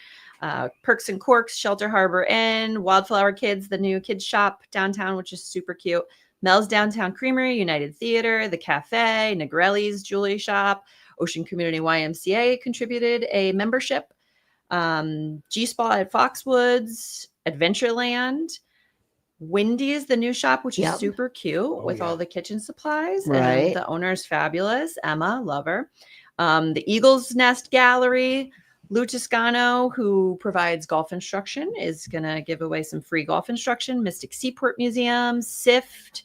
Perks and Corks, Shelter Harbor Inn, Wildflower Kids, the new kids shop downtown, which is super cute. Mel's Downtown Creamery, United Theater, The Cafe, Negrelli's Jewelry Shop, Ocean Community YMCA contributed a membership. G-Spa at Foxwoods, Adventureland, Wendy's, the new shop, which is super cute with all the kitchen supplies. Right. And the owner is fabulous. Emma, love her. The Eagle's Nest Gallery, Lou Toscano, who provides golf instruction, is going to give away some free golf instruction. Mystic Seaport Museum, SIFT,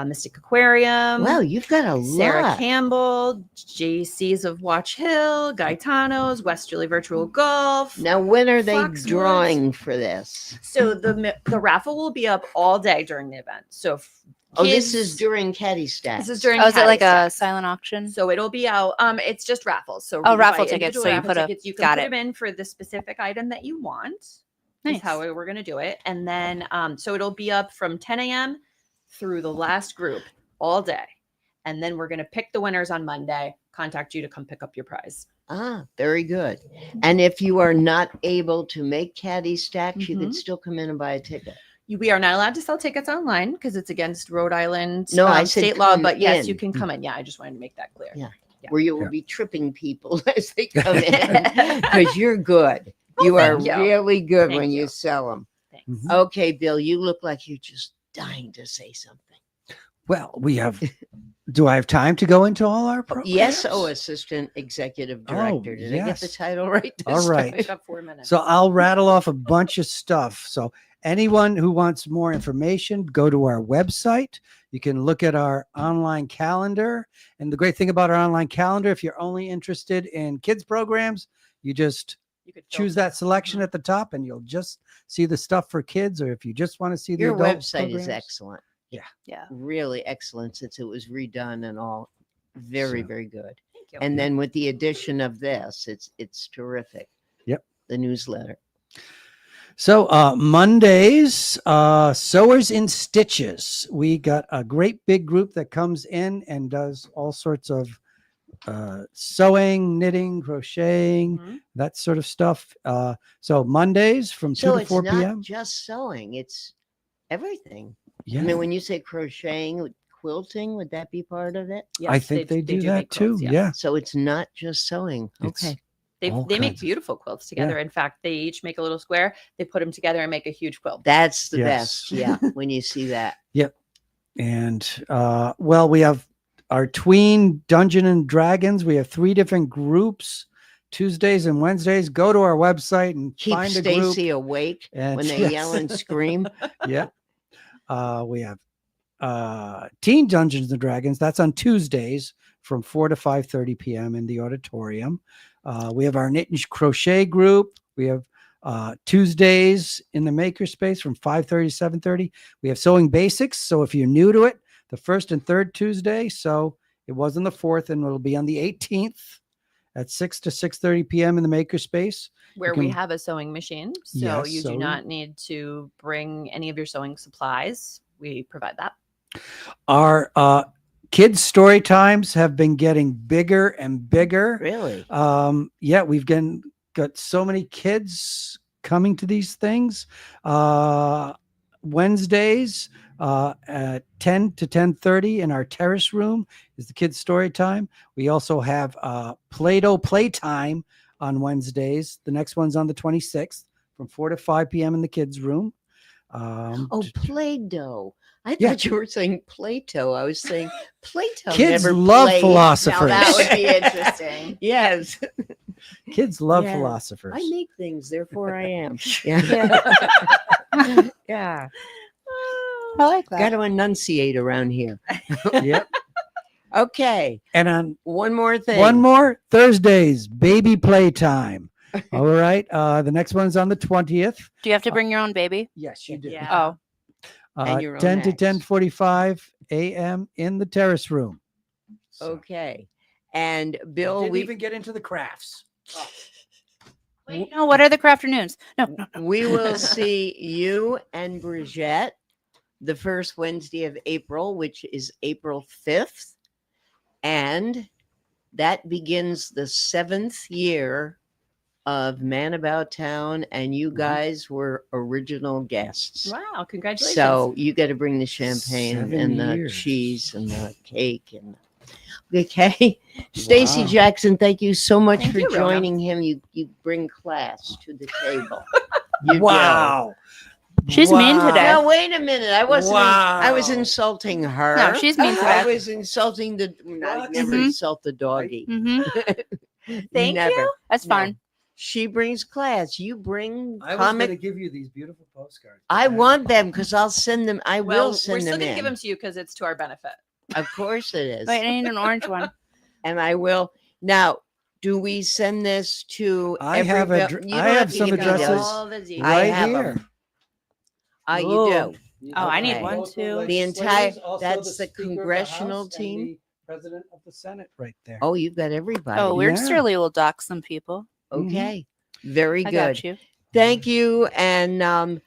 Mystic Aquarium. Wow, you've got a Sarah lot. Campbell, JC's of Watch Hill, Gaetano's, Westerly Virtual Golf. Now, when are they Foxwoods. drawing for this? So the raffle will be up all day during the event. So this is during Caddy Stack. This is during. Oh, is it like Caddy a silent auction? So it'll be out. It's just raffles. So Oh, we raffle buy tickets. individual So you raffle put a- tickets. You can got put it. them in for the specific item that you want. Nice. Is how we're going to do it. And then, so it'll be up from 10 a.m. through the last group all day. And then we're going to pick the winners on Monday, contact you to come pick up your prize. Ah, very good. And if you are not able to make Caddy Stacks, you Mhm. could still come in and buy a ticket. We are not allowed to sell tickets online because it's against Rhode Island No, I said state law. come But yes, in. you can come in. Yeah, I just wanted to make that clear. Yeah. Yeah. Where you will be tripping people as they come in because you're good. You are thank you. really good Thank when you you. sell them. Thanks. Okay, Bill, you look like you're just dying to say something. Well, we have. Do I have time to go into all our programs? Yes, Assistant Executive Director. Did I get the yes. title right? All this right. time? We got 4 minutes. So I'll rattle off a bunch of stuff. So anyone who wants more information, go to our website. You can look at our online calendar. And the great thing about our online calendar, if you're only interested in kids programs, you just You could choose filter. that selection at the top and you'll just see the stuff for kids. Or if you just want to see the Your adult website is programs. excellent. Yeah. Really excellent since it was redone and all. Very, So- very good. Thank you. And then with the addition of this, it's terrific. Yep. The newsletter. So Mondays, Sewers in Stitches. We got a great big group that comes in and does all sorts of sewing, knitting, crocheting, Mhm. that sort of stuff. So Mondays from 2 So to it's 4 not p.m. just sewing, it's everything. Yeah, I mean, when you say crocheting, quilting, would that be part of it? I Yes, think they do that make quilts, too. Yeah. So it's not just sewing. It's- Okay. all They make kinds of- beautiful quilts together. In fact, they each make a little square. They put them together and make a huge quilt. That's the Yes. best. Yeah. When you see that. And well, we have our tween Dungeon and Dragons. We have 3 different groups, Tuesdays and Wednesdays. Go to our website and Keep find a group. Stacy awake And when they yes. yell and scream. Yeah. We have Teen Dungeons and Dragons. That's on Tuesdays from 4 to 5:30 p.m. in the auditorium. We have our knit and crochet group. We have Tuesdays in the makerspace from 5:30 to 7:30. We have sewing basics. So if you're new to it, the first and third Tuesday. So it was on the 4th and it'll be on the 18th at 6 to 6:30 p.m. in the makerspace. Where You we can- have a sewing machine. So Yes, you do sewing. not need to bring any of your sewing supplies. We provide that. Our kids' story times have been getting bigger and bigger. Really? Yeah, we've got so many kids coming to these things. Wednesdays at 10 to 10:30 in our terrace room is the kids' story time. We also have Play-Doh playtime on Wednesdays. The next one's on the 26th from 4 to 5 p.m. in the kids' room. Oh, Play-Doh. I Yeah. thought you were saying Plato. I was saying Plato. Kids never love played. philosophers. Now that would be interesting. Yes. Kids love Yeah. philosophers. I make things, therefore I am. Yeah. Yeah. I like that. Got to enunciate around here. Yep. Okay. And on One more thing. one more Thursdays, baby playtime. All right. The next one's on the 20th. Do you have to bring your own baby? Yes, you do. Yeah. Oh, And your own 10 to eggs. 10:45 a.m. in the terrace room. So, Okay. And Bill, didn't we even get into the crafts. wait, no. What are the craft afternoons? No, no. we will see you and Bridget the first Wednesday of April, which is April 5th. And that begins the 7th year of Man About Town, and you guys were original guests. Wow, congratulations. So you got to bring the champagne 7 and the years. cheese and the cake. And okay. Stacy Wow. Jackson, thank you so much Thank for you, Rona. joining him. You bring class to the table. You do. Wow. She's mean today. No, wait a minute. I wasn't. I was Wow. insulting her. No, she's mean I today. was insulting the. I What? never Mhm. insult the doggy. Thank Never. you. That's No. fine. She brings class. You bring I was going to comic. give you these beautiful postcards. I want them because I'll send them. I Well, will we're send still them going to in. give them to you because it's to our benefit. Of course it is. Wait, I need an orange one. And I will. Now, do we send this to? I have every- addre- you I don't have to some give me addresses those. All the details. I right have here. 'em. You Ooh. do. Oh, I need Okay. one too. The entire- Also that's the Speaker of congressional House and team? the President of the Senate right there. Oh, you've got everybody. Oh, Yeah. Westerly will dock some people. Okay. Very I good. got you. Thank you. And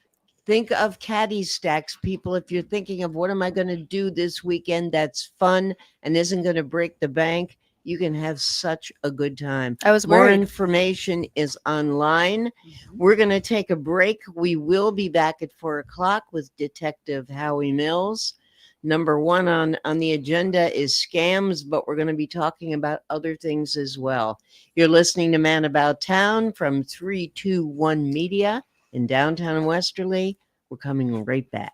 think of caddy stacks, people. If you're thinking of what am I going to do this weekend that's fun and isn't going to break the bank, you can have such a good time. I was More worried. information is online. We're going to take a break. We will be back at 4:00 with Detective Howie Mills. Number one on the agenda is scams, but we're going to be talking about other things as well. You're listening to Man About Town from 321 Media in downtown Westerly. We're coming right back.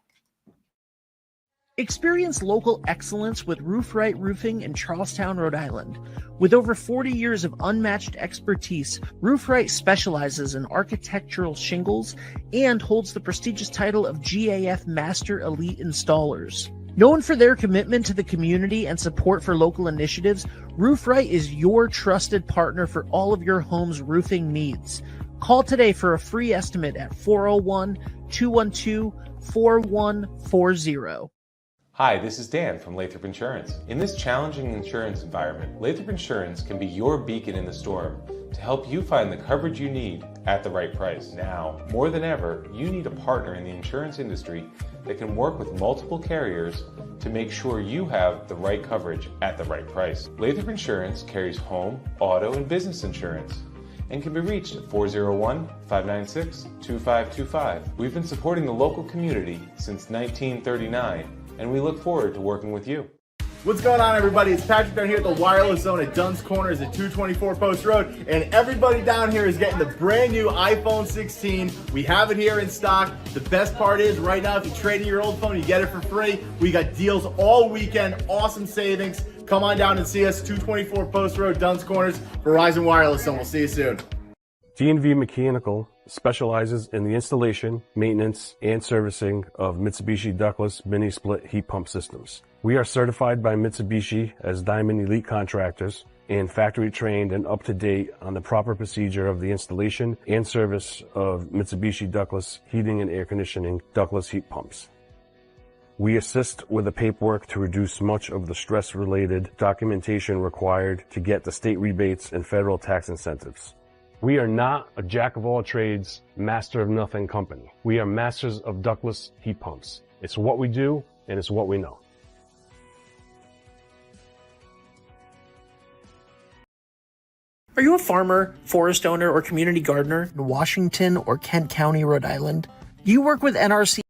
Experience local excellence with Roof Right Roofing in Charlestown, Rhode Island. With over 40 years of unmatched expertise, Roof Right specializes in architectural shingles and holds the prestigious title of GAF Master Elite Installers. Known for their commitment to the community and support for local initiatives, Roof Right is your trusted partner for all of your home's roofing needs. Call today for a free estimate at 401-212-4140. Hi, this is Dan from Lathrop Insurance. In this challenging insurance environment, Lathrop Insurance can be your beacon in the storm to help you find the coverage you need at the right price. Now, more than ever, you need a partner in the insurance industry that can work with multiple carriers to make sure you have the right coverage at the right price. Lathrop Insurance carries home, auto, and business insurance and can be reached at 401-596-2525. We've been supporting the local community since 1939, and we look forward to working with you. What's going on, everybody? It's Patrick down here at the Wireless Zone at Dunn's Corners at 224 Post Road, and everybody down here is getting the brand new iPhone 16. We have it here in stock. The best part is right now, if you trade in your old phone, you get it for free. We got deals all weekend, awesome savings. Come on down and see us, 224 Post Road, Dunn's Corners, Verizon Wireless Zone. We'll see you soon. D&V Mechanical specializes in the installation, maintenance, and servicing of Mitsubishi ductless mini-split heat pump systems. We are certified by Mitsubishi as Diamond Elite Contractors and factory trained and up to date on the proper procedure of the installation and service of Mitsubishi ductless heating and air conditioning ductless heat pumps. We assist with the paperwork to reduce much of the stress-related documentation required to get the state rebates and federal tax incentives. We are not a jack-of-all-trades, master-of-nothing company. We are masters of ductless heat pumps. It's what we do, and it's what we know. Are you a farmer, forest owner, or community gardener in Washington or Kent County, Rhode Island? Do you work with NRC?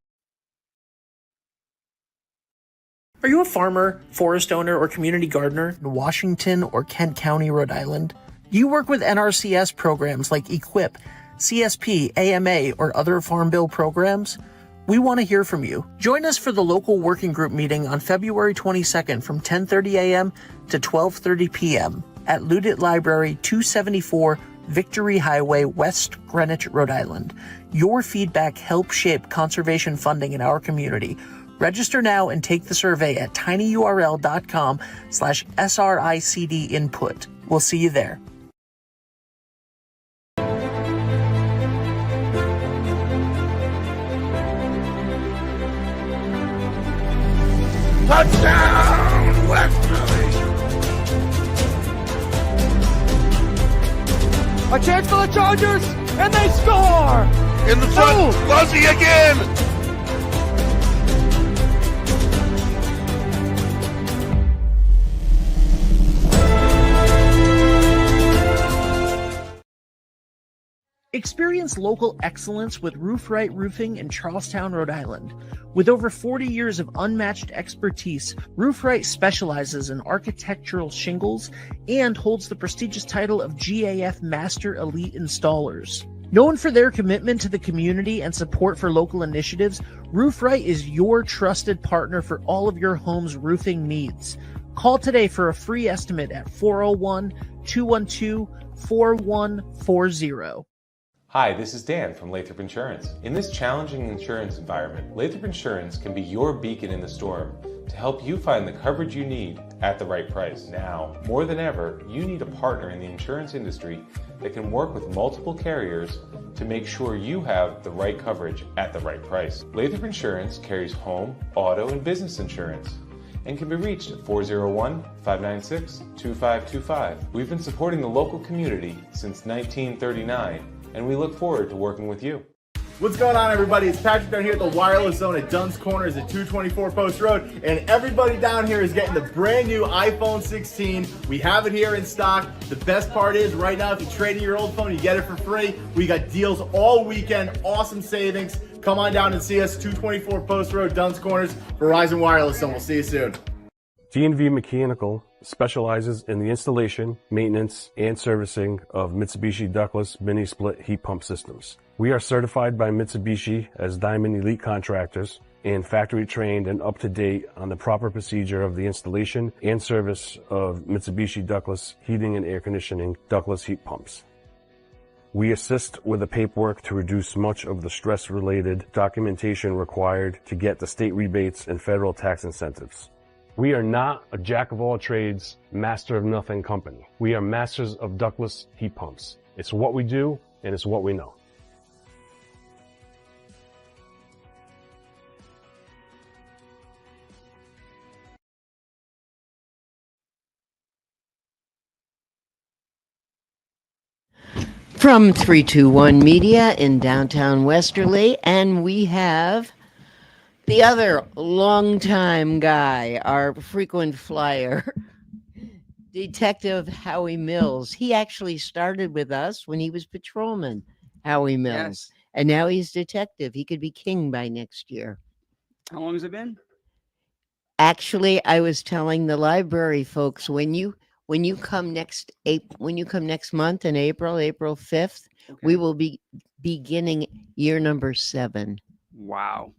Are you a farmer, forest owner, or community gardener in Washington or Kent County, Rhode Island? Do you work with NRCS programs like EQIP, CSP, AMA, or other Farm Bill programs? We want to hear from you. Join us for the local working group meeting on February 22nd from 10:30 a.m. to 12:30 p.m. at Lancellota Library, 274 Victory Highway, West Greenwich, Rhode Island. Your feedback helps shape conservation funding in our community. Register now and take the survey at tinyurl.com/SRICD input. We'll see you there. Touchdown, Westerly! A chance for the Chargers, and they score! In the front, Fuzzy again! Experience local excellence with Roof Right Roofing in Charlestown, Rhode Island. With over 40 years of unmatched expertise, Roof Right specializes in architectural shingles and holds the prestigious title of GAF Master Elite Installers. Known for their commitment to the community and support for local initiatives, Roof Right is your trusted partner for all of your home's roofing needs. Call today for a free estimate at 401-212-4140. Hi, this is Dan from Lathrop Insurance. In this challenging insurance environment, Lathrop Insurance can be your beacon in the storm to help you find the coverage you need at the right price. Now, more than ever, you need a partner in the insurance industry that can work with multiple carriers to make sure you have the right coverage at the right price. Lathrop Insurance carries home, auto, and business insurance and can be reached at 401-596-2525. We've been supporting the local community since 1939, and we look forward to working with you. What's going on, everybody? It's Patrick down here at the Wireless Zone at Dunn's Corners at 224 Post Road, and everybody down here is getting the brand new iPhone 16. We have it here in stock. The best part is, right now, if you trade in your old phone, you get it for free. We got deals all weekend, awesome savings. Come on down and see us, 224 Post Road, Dunn's Corners, Verizon Wireless Zone. We'll see you soon. D&V Mechanical specializes in the installation, maintenance, and servicing of Mitsubishi ductless mini-split heat pump systems. We are certified by Mitsubishi as Diamond Elite contractors and factory trained and up to date on the proper procedure of the installation and service of Mitsubishi ductless heating and air conditioning ductless heat pumps. We assist with the paperwork to reduce much of the stress-related documentation required to get the state rebates and federal tax incentives. We are not a jack-of-all-trades, master-of-nothing company. We are masters of ductless heat pumps. It's what we do, and it's what we know. From 321 Media in downtown Westerly, and we have the other longtime guy, our frequent flyer, Detective Howie Mills. He actually started with us when he was patrolman, Howie Mills. Yes. And now he's detective. He could be king by next year. How long has it been? Actually, I was telling the library folks, when you come next month in April 5th, we will be beginning year number 7. Wow.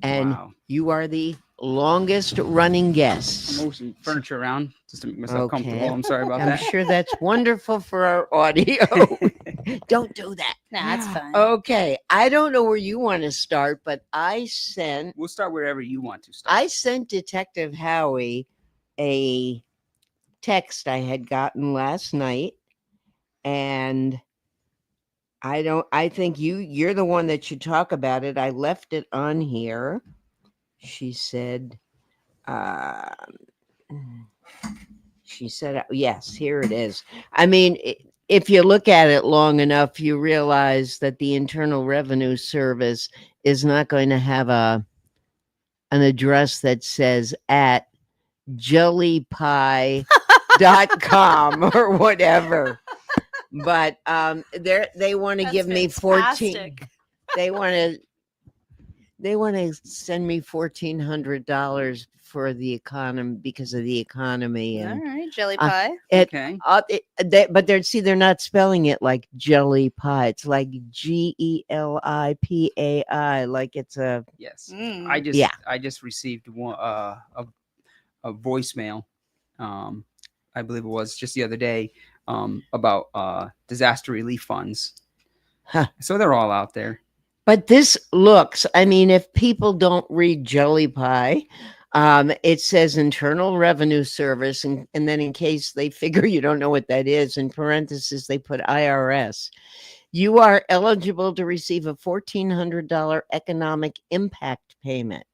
And you are the longest running guest. I'm moving some furniture around just to make myself comfortable. I'm sorry about I'm that. sure that's wonderful for our audio. Don't do that. Nah, it's fine. Okay. I don't know where you want to start, but we'll start wherever you want to start. I sent Detective Howie a text I had gotten last night, and I think you're the one that should talk about it. I left it on here. She said, yes, here it is. I mean, if you look at it long enough, you realize that the Internal Revenue Service is not going to have an address that says at jellypie.com or whatever. But they want to give me 14. They want to send me $1,400 for the economy because of the economy. And, all right, jelly pie. But they're not spelling it like jelly pie. It's like GELIPAI, like it's a yes. Mm. I just received one a voicemail. I believe it was just the other day. About disaster relief funds. So they're all out there. But this looks, I mean, if people don't read Jelly Pie, it says Internal Revenue Service. And then in case they figure you don't know what that is, in parentheses, they put IRS. You are eligible to receive a $1,400 economic impact payment.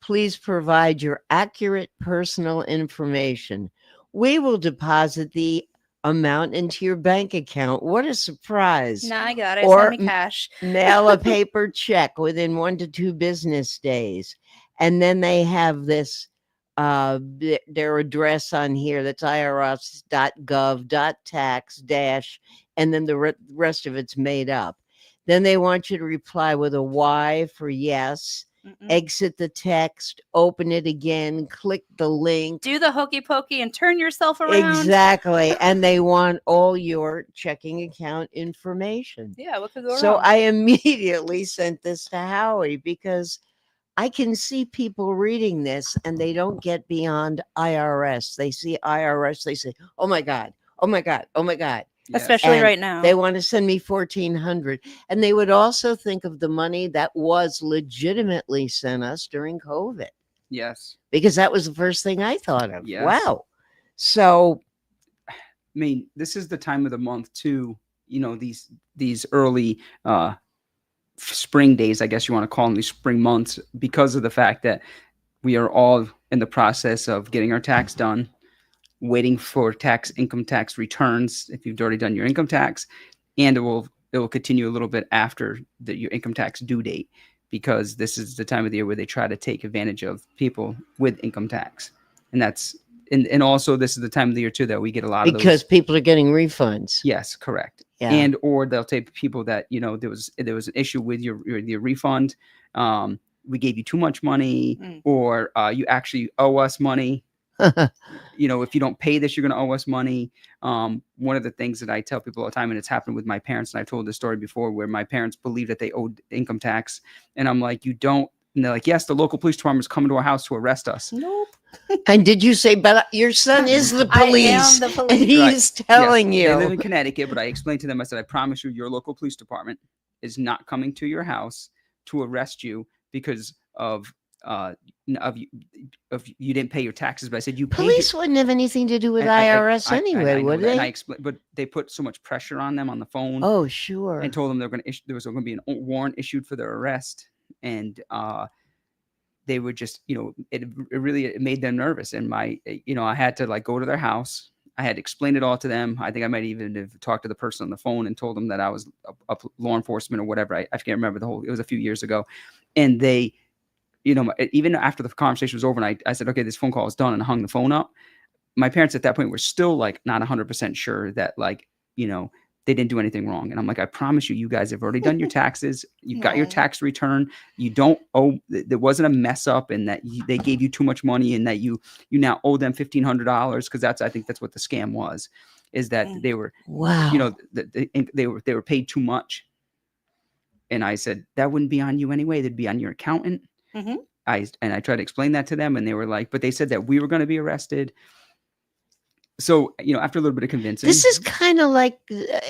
Please provide your accurate personal information. We will deposit the amount into your bank account. What a surprise. Nah, I got it. Or Send me cash. mail a paper check within 1 to 2 business days. And then they have this their address on here. That's irs.gov.tax dash, and then the rest of it's made up. Then they want you to reply with a Y for yes. Exit the text, open it again, click the link. Do the hokey pokey and turn yourself around. Exactly. And they want all your checking account information. Yeah, what could go So wrong? I immediately sent this to Howie because I can see people reading this and they don't get beyond IRS. They see IRS, they say, oh my God, oh my God, oh my God. Especially And right now. They want to send me $1,400. And they would also think of the money that was legitimately sent us during COVID. Yes. Because that was the first thing I thought of. Yes. Wow. So, I mean, this is the time of the month too, you know, these early spring days, I guess you want to call them, these spring months, because of the fact that we are all in the process of getting our tax done, waiting for income tax returns if you've already done your income tax, and it will continue a little bit after your income tax due date, because this is the time of the year where they try to take advantage of people with income tax. And that's and also this is the time of the year too that we get a lot of those, because people are getting refunds. Yes, correct. Yeah. And or they'll take people that, you know, there was an issue with your refund. We gave you too much money, or you actually owe us money. You know, if you don't pay this, you're going to owe us money. One of the things that I tell people all the time, and it's happened with my parents, and I've told this story before, where my parents believed that they owed income tax, and I'm like, you don't. And they're like, yes, the local police department's coming to our house to arrest us. Nope. And did you say, but your son is the police? I am the police. And he's Right. telling Yes. you. They live in Connecticut, but I explained to them, I said, I promise you, your local police department is not coming to your house to arrest you because of you didn't pay your taxes. But I said, you paid Police wouldn't have anything to do with IRS anyway, would they? And I explained, but they put so much pressure on them on the phone. Oh, sure. And told them there was going to be a warrant issued for their arrest, and they would just, you know, it really made them nervous. And I had to like go to their house. I had to explain it all to them. I think I might even have talked to the person on the phone and told them that I was a law enforcement or whatever. I can't remember it was a few years ago. And they, you know, even after the conversation was over and I said, okay, this phone call is done, and I hung the phone up. My parents at that point were still like not 100% sure that, like, you know, they didn't do anything wrong. And I'm like, I promise you, you guys have already done your taxes. You've got your tax return. You don't owe, there wasn't a mess up, and that they gave you too much money, and that you now owe them $1,500. Cause I think that's what the scam was, is that they were, wow, you know, they were paid too much. And I said, that wouldn't be on you anyway. That'd be on your accountant. Mm-hmm. I tried to explain that to them, and they were like, but they said that we were going to be arrested. So, you know, after a little bit of convincing. This is kind of like,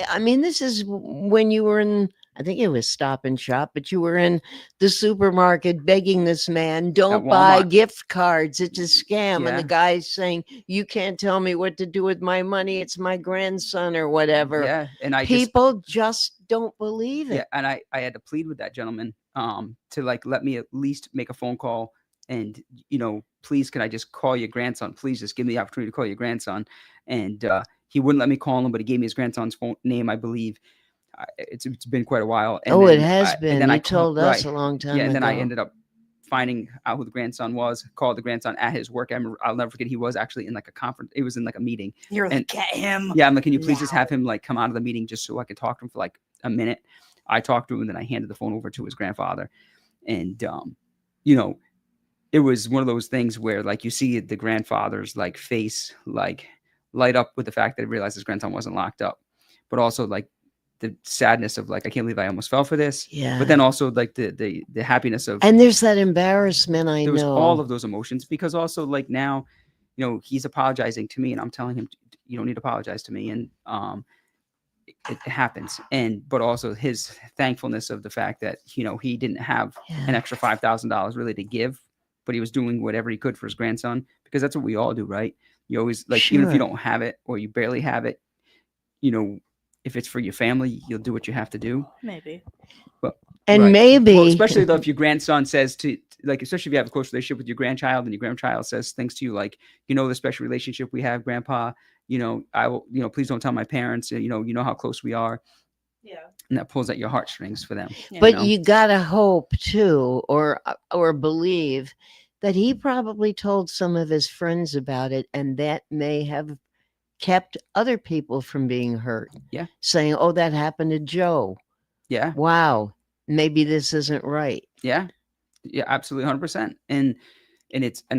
I mean, this is when you were in, I think it was Stop and Shop, but you were in the supermarket begging this man, don't buy gift cards. It's a scam. Yeah. And the guy's saying, you can't tell me what to do with my money. It's my grandson or whatever. Yeah. And people just don't believe it. Yeah. And I had to plead with that gentleman to like, let me at least make a phone call. And, you know, please, can I just call your grandson? Please just give me the opportunity to call your grandson. And he wouldn't let me call him, but he gave me his grandson's phone name, I believe. It's been quite a while. And then, it has been. And then you told us a long time ago. And then I ended up finding out who the grandson was, called the grandson at his work. I'll never forget, he was actually in like a conference. It was in like a meeting. You're like, get him. Yeah, I'm like, can you please just have him like come out of the meeting just so I could talk to him for like a minute? I talked to him, and then I handed the phone over to his grandfather. And, you know, it was one of those things where like you see the grandfather's like face like light up with the fact that he realized his grandson wasn't locked up, but also like the sadness of like, I can't believe I almost fell for this. Yeah. But then also like the happiness of, and there's that embarrassment. There was all of those emotions, because also like now, you know, he's apologizing to me, and I'm telling him, you don't need to apologize to me. And it happens. But also his thankfulness of the fact that, you know, he didn't have an extra $5,000 really to give, but he was doing whatever he could for his grandson, because that's what we all do, right? You always like, even if you don't have it or you barely have it, you know, if it's for your family, you'll do what you have to do. Maybe. But maybe, well, especially though, if your grandson says to like, especially if you have a close relationship with your grandchild, and your grandchild says things to you like, you know, the special relationship we have, Grandpa, you know, I will, you know, please don't tell my parents, you know how close we are. Yeah. And that pulls at your heartstrings for them. But you gotta hope too, or believe that he probably told some of his friends about it, and that may have kept other people from being hurt. Yeah. Saying, oh, that happened to Joe. Yeah. Wow. Maybe this isn't right. Yeah. Yeah, absolutely. 100%. And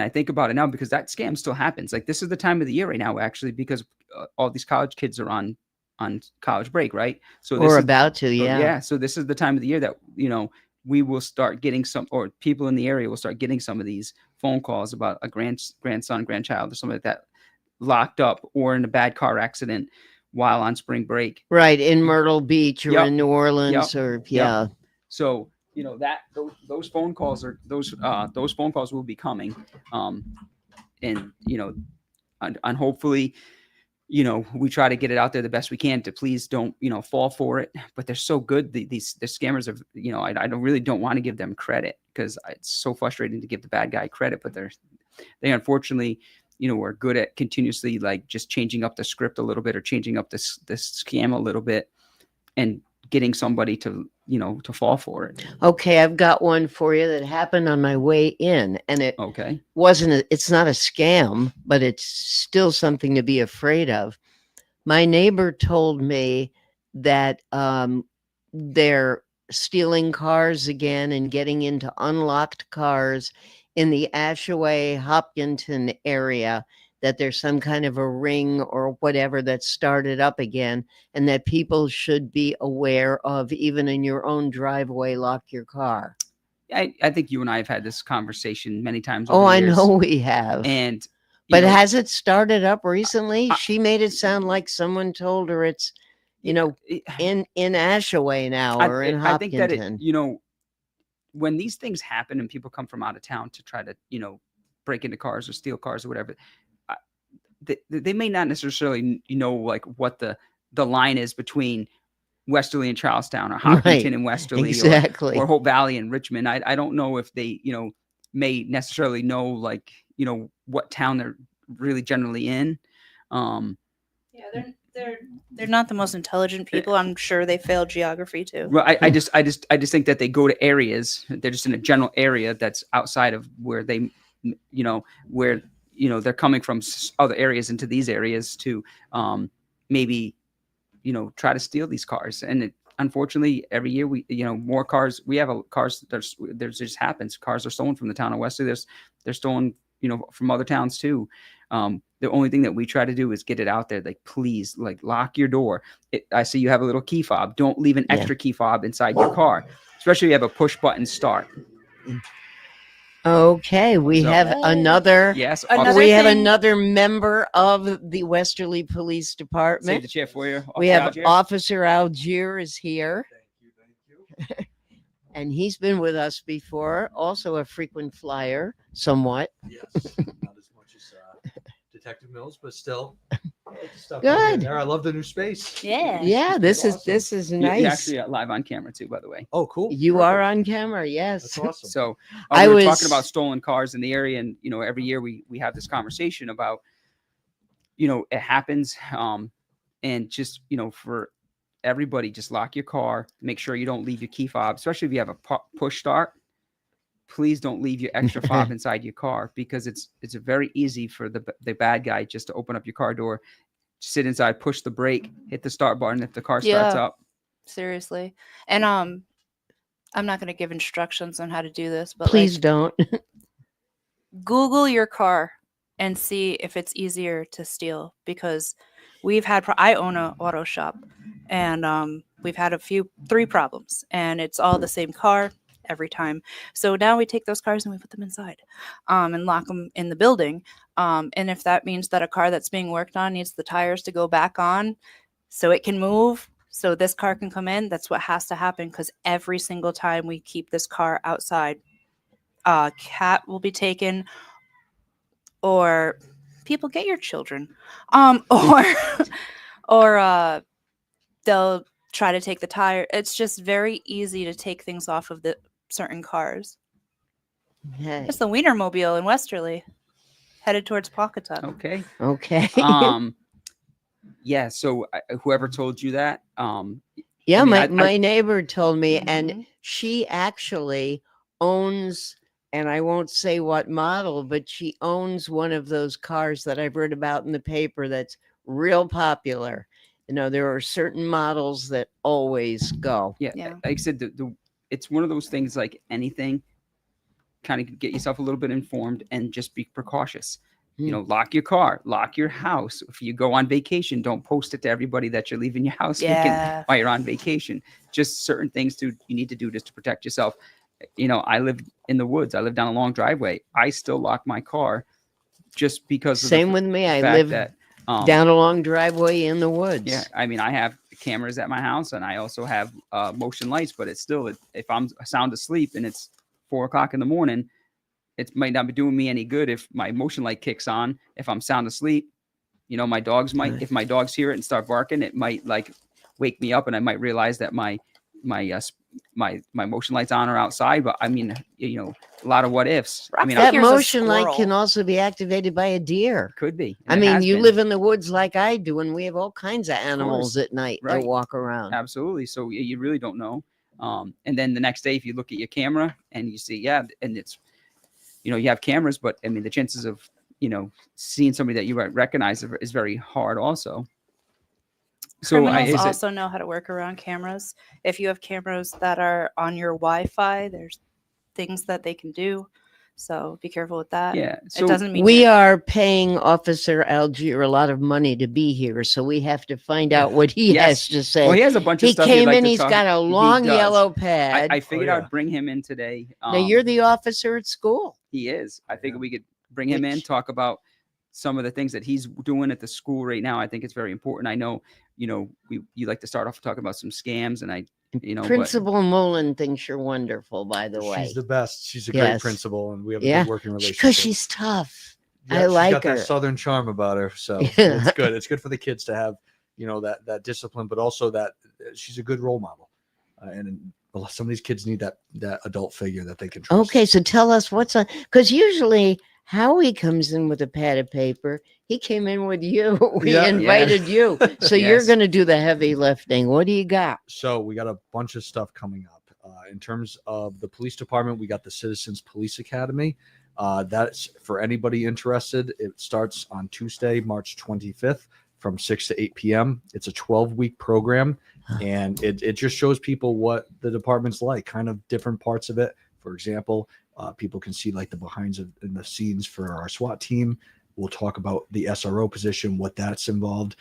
I think about it now because that scam still happens. Like this is the time of the year right now, actually, because all these college kids are on college break, right? So Or about to, yeah. Yeah. So this is the time of the year that, we will start getting or people in the area will start getting some of these phone calls about a grandson, grandchild, or something like that locked up or in a bad car accident while on spring break. Right. In Myrtle Beach or in New Orleans Yep. So, that those phone calls those phone calls will be coming. And hopefully, we try to get it out there the best we can to please don't, fall for it. But they're so good. The scammers are, I really don't want to give them credit because it's so frustrating to give the bad guy credit, but they unfortunately, are good at continuously like just changing up the script a little bit or changing up this scam a little bit and getting somebody to, to fall for it. Okay. I've got one for you that happened on my way in, and it it's not a scam, but it's still something to be afraid of. My neighbor told me that they're stealing cars again and getting into unlocked cars in the Ashaway Hopkinton area, that there's some kind of a ring or whatever that started up again, and that people should be aware of, even in your own driveway, lock your car. I think you and I have had this conversation many times. Oh, I know we have. And but has it started up recently? She made it sound like someone told her it's, in Ashaway now or in Hopkinton. I think that when these things happen and people come from out of town to try to, break into cars or steal cars or whatever, they may not necessarily like what the line is between Westerly and Charlestown or Hopkinton and Westerly or Hope Valley and Richmond. I don't know if they, may necessarily know like, what town they're really generally in. Yeah, they're not the most intelligent people. I'm sure they failed geography too. Well, I just think that they go to areas. They're just in a general area that's outside of where they, where they're coming from other areas into these areas to maybe, try to steal these cars. And unfortunately, every year we, more cars. We have cars. There's just happens. Cars are stolen from the town of Westerly. They're stolen, from other towns too. The only thing that we try to do is get it out there. Like, please, like, lock your door. I see you have a little key fob. Don't leave an extra key fob inside your car, especially if you have a push button start. Okay, we have another. Yes, we have another member of the Westerly Police Department. Save the chair for you. We have Officer Algier is here. Thank you. And he's been with us before, also a frequent flyer, somewhat. Yes, not as much as Detective Mills, but still. Good. There, I love the new space. Yeah. Yeah, this is nice. You're actually live on camera too, by the way. Oh, cool. You are on camera, yes. That's awesome. So we were talking about stolen cars in the area, and every year we have this conversation about it happens, and just for everybody, just lock your car. Make sure you don't leave your key fob, especially if you have a push start. Please don't leave your extra fob inside your car, because it's very easy for the bad guy just to open up your car door, sit inside, push the brake, hit the start button if the car starts up. Seriously. And I'm not going to give instructions on how to do this, but please don't. Google your car and see if it's easier to steal, because we've had I own an auto shop, and we've had 3 problems, and it's all the same car every time. So now we take those cars and we put them inside, and lock them in the building. And if that means that a car that's being worked on needs the tires to go back on so it can move, so this car can come in, that's what has to happen, because every single time we keep this car outside, cat will be taken, or people, get your children, or they'll try to take the tire. It's just very easy to take things off of the certain cars. Okay. It's the Wienermobile in Westerly, headed towards Pawcatuck. Okay. Yeah. So whoever told you that, my neighbor told me, and she actually owns and I won't say what model, but she owns one of those cars that I've read about in the paper that's real popular. You know, there are certain models that always go. Yeah. Like I said, it's one of those things like anything, kind of get yourself a little bit informed and just be precautious. You know, lock your car, lock your house. If you go on vacation, don't post it to everybody that you're leaving your house while you're on vacation. Just certain things you need to do just to protect yourself. You know, I live in the woods. I live down a long driveway. I still lock my car just because Same with me. I live down a long driveway in the woods. Yeah. I mean, I have cameras at my house and I also have motion lights, but it's still, if I'm sound asleep and it's 4 o'clock in the morning, it might not be doing me any good if my motion light kicks on. If I'm sound asleep, you know, my dogs might, if my dogs hear it and start barking, it might like wake me up and I might realize that my motion lights on or outside. But I mean, you know, a lot of what ifs. I mean, that motion light can also be activated by a deer. Could be. I mean, you live in the woods like I do, and we have all kinds of animals at night that walk around. Absolutely. So you really don't know. And then the next day, if you look at your camera and you see, and it's, you know, you have cameras, but I mean, the chances of, you know, seeing somebody that you recognize is very hard also. So criminals also know how to work around cameras. If you have cameras that are on your Wi-Fi, there's things that they can do. So be careful with that. Yeah. So it doesn't mean we are paying Officer Algier a lot of money to be here, so we have to find out what he has to say. Well, he has a bunch of stuff. He came in. He's got a long yellow pad. I figured I'd bring him in today. Now you're the officer at school. He is. I figured we could bring him in, talk about some of the things that he's doing at the school right now. I think it's very important. I know, you know, you like to start off talking about some scams, and Principal Mullen thinks you're wonderful, by the way. She's the best. She's a great principal, and we have a good working relationship. Because she's tough. Yeah, I like her. She's got that Southern charm about her, so it's good. It's good for the kids to have, you know, that discipline, but also that she's a good role model. And some of these kids need that adult figure that they can trust. Okay, so tell us what's on, because usually Howie comes in with a pad of paper. He came in with you. We invited you. So you're going to do the heavy lifting. What do you got? So we got a bunch of stuff coming up. In terms of the police department, we got the Citizens Police Academy. That's for anybody interested. It starts on Tuesday, March 25th from 6 to 8 p.m. It's a 12-week program, and it just shows people what the department's like, kind of different parts of it. For example, people can see like the behinds in the scenes for our SWAT team. We'll talk about the SRO position, what that's involved.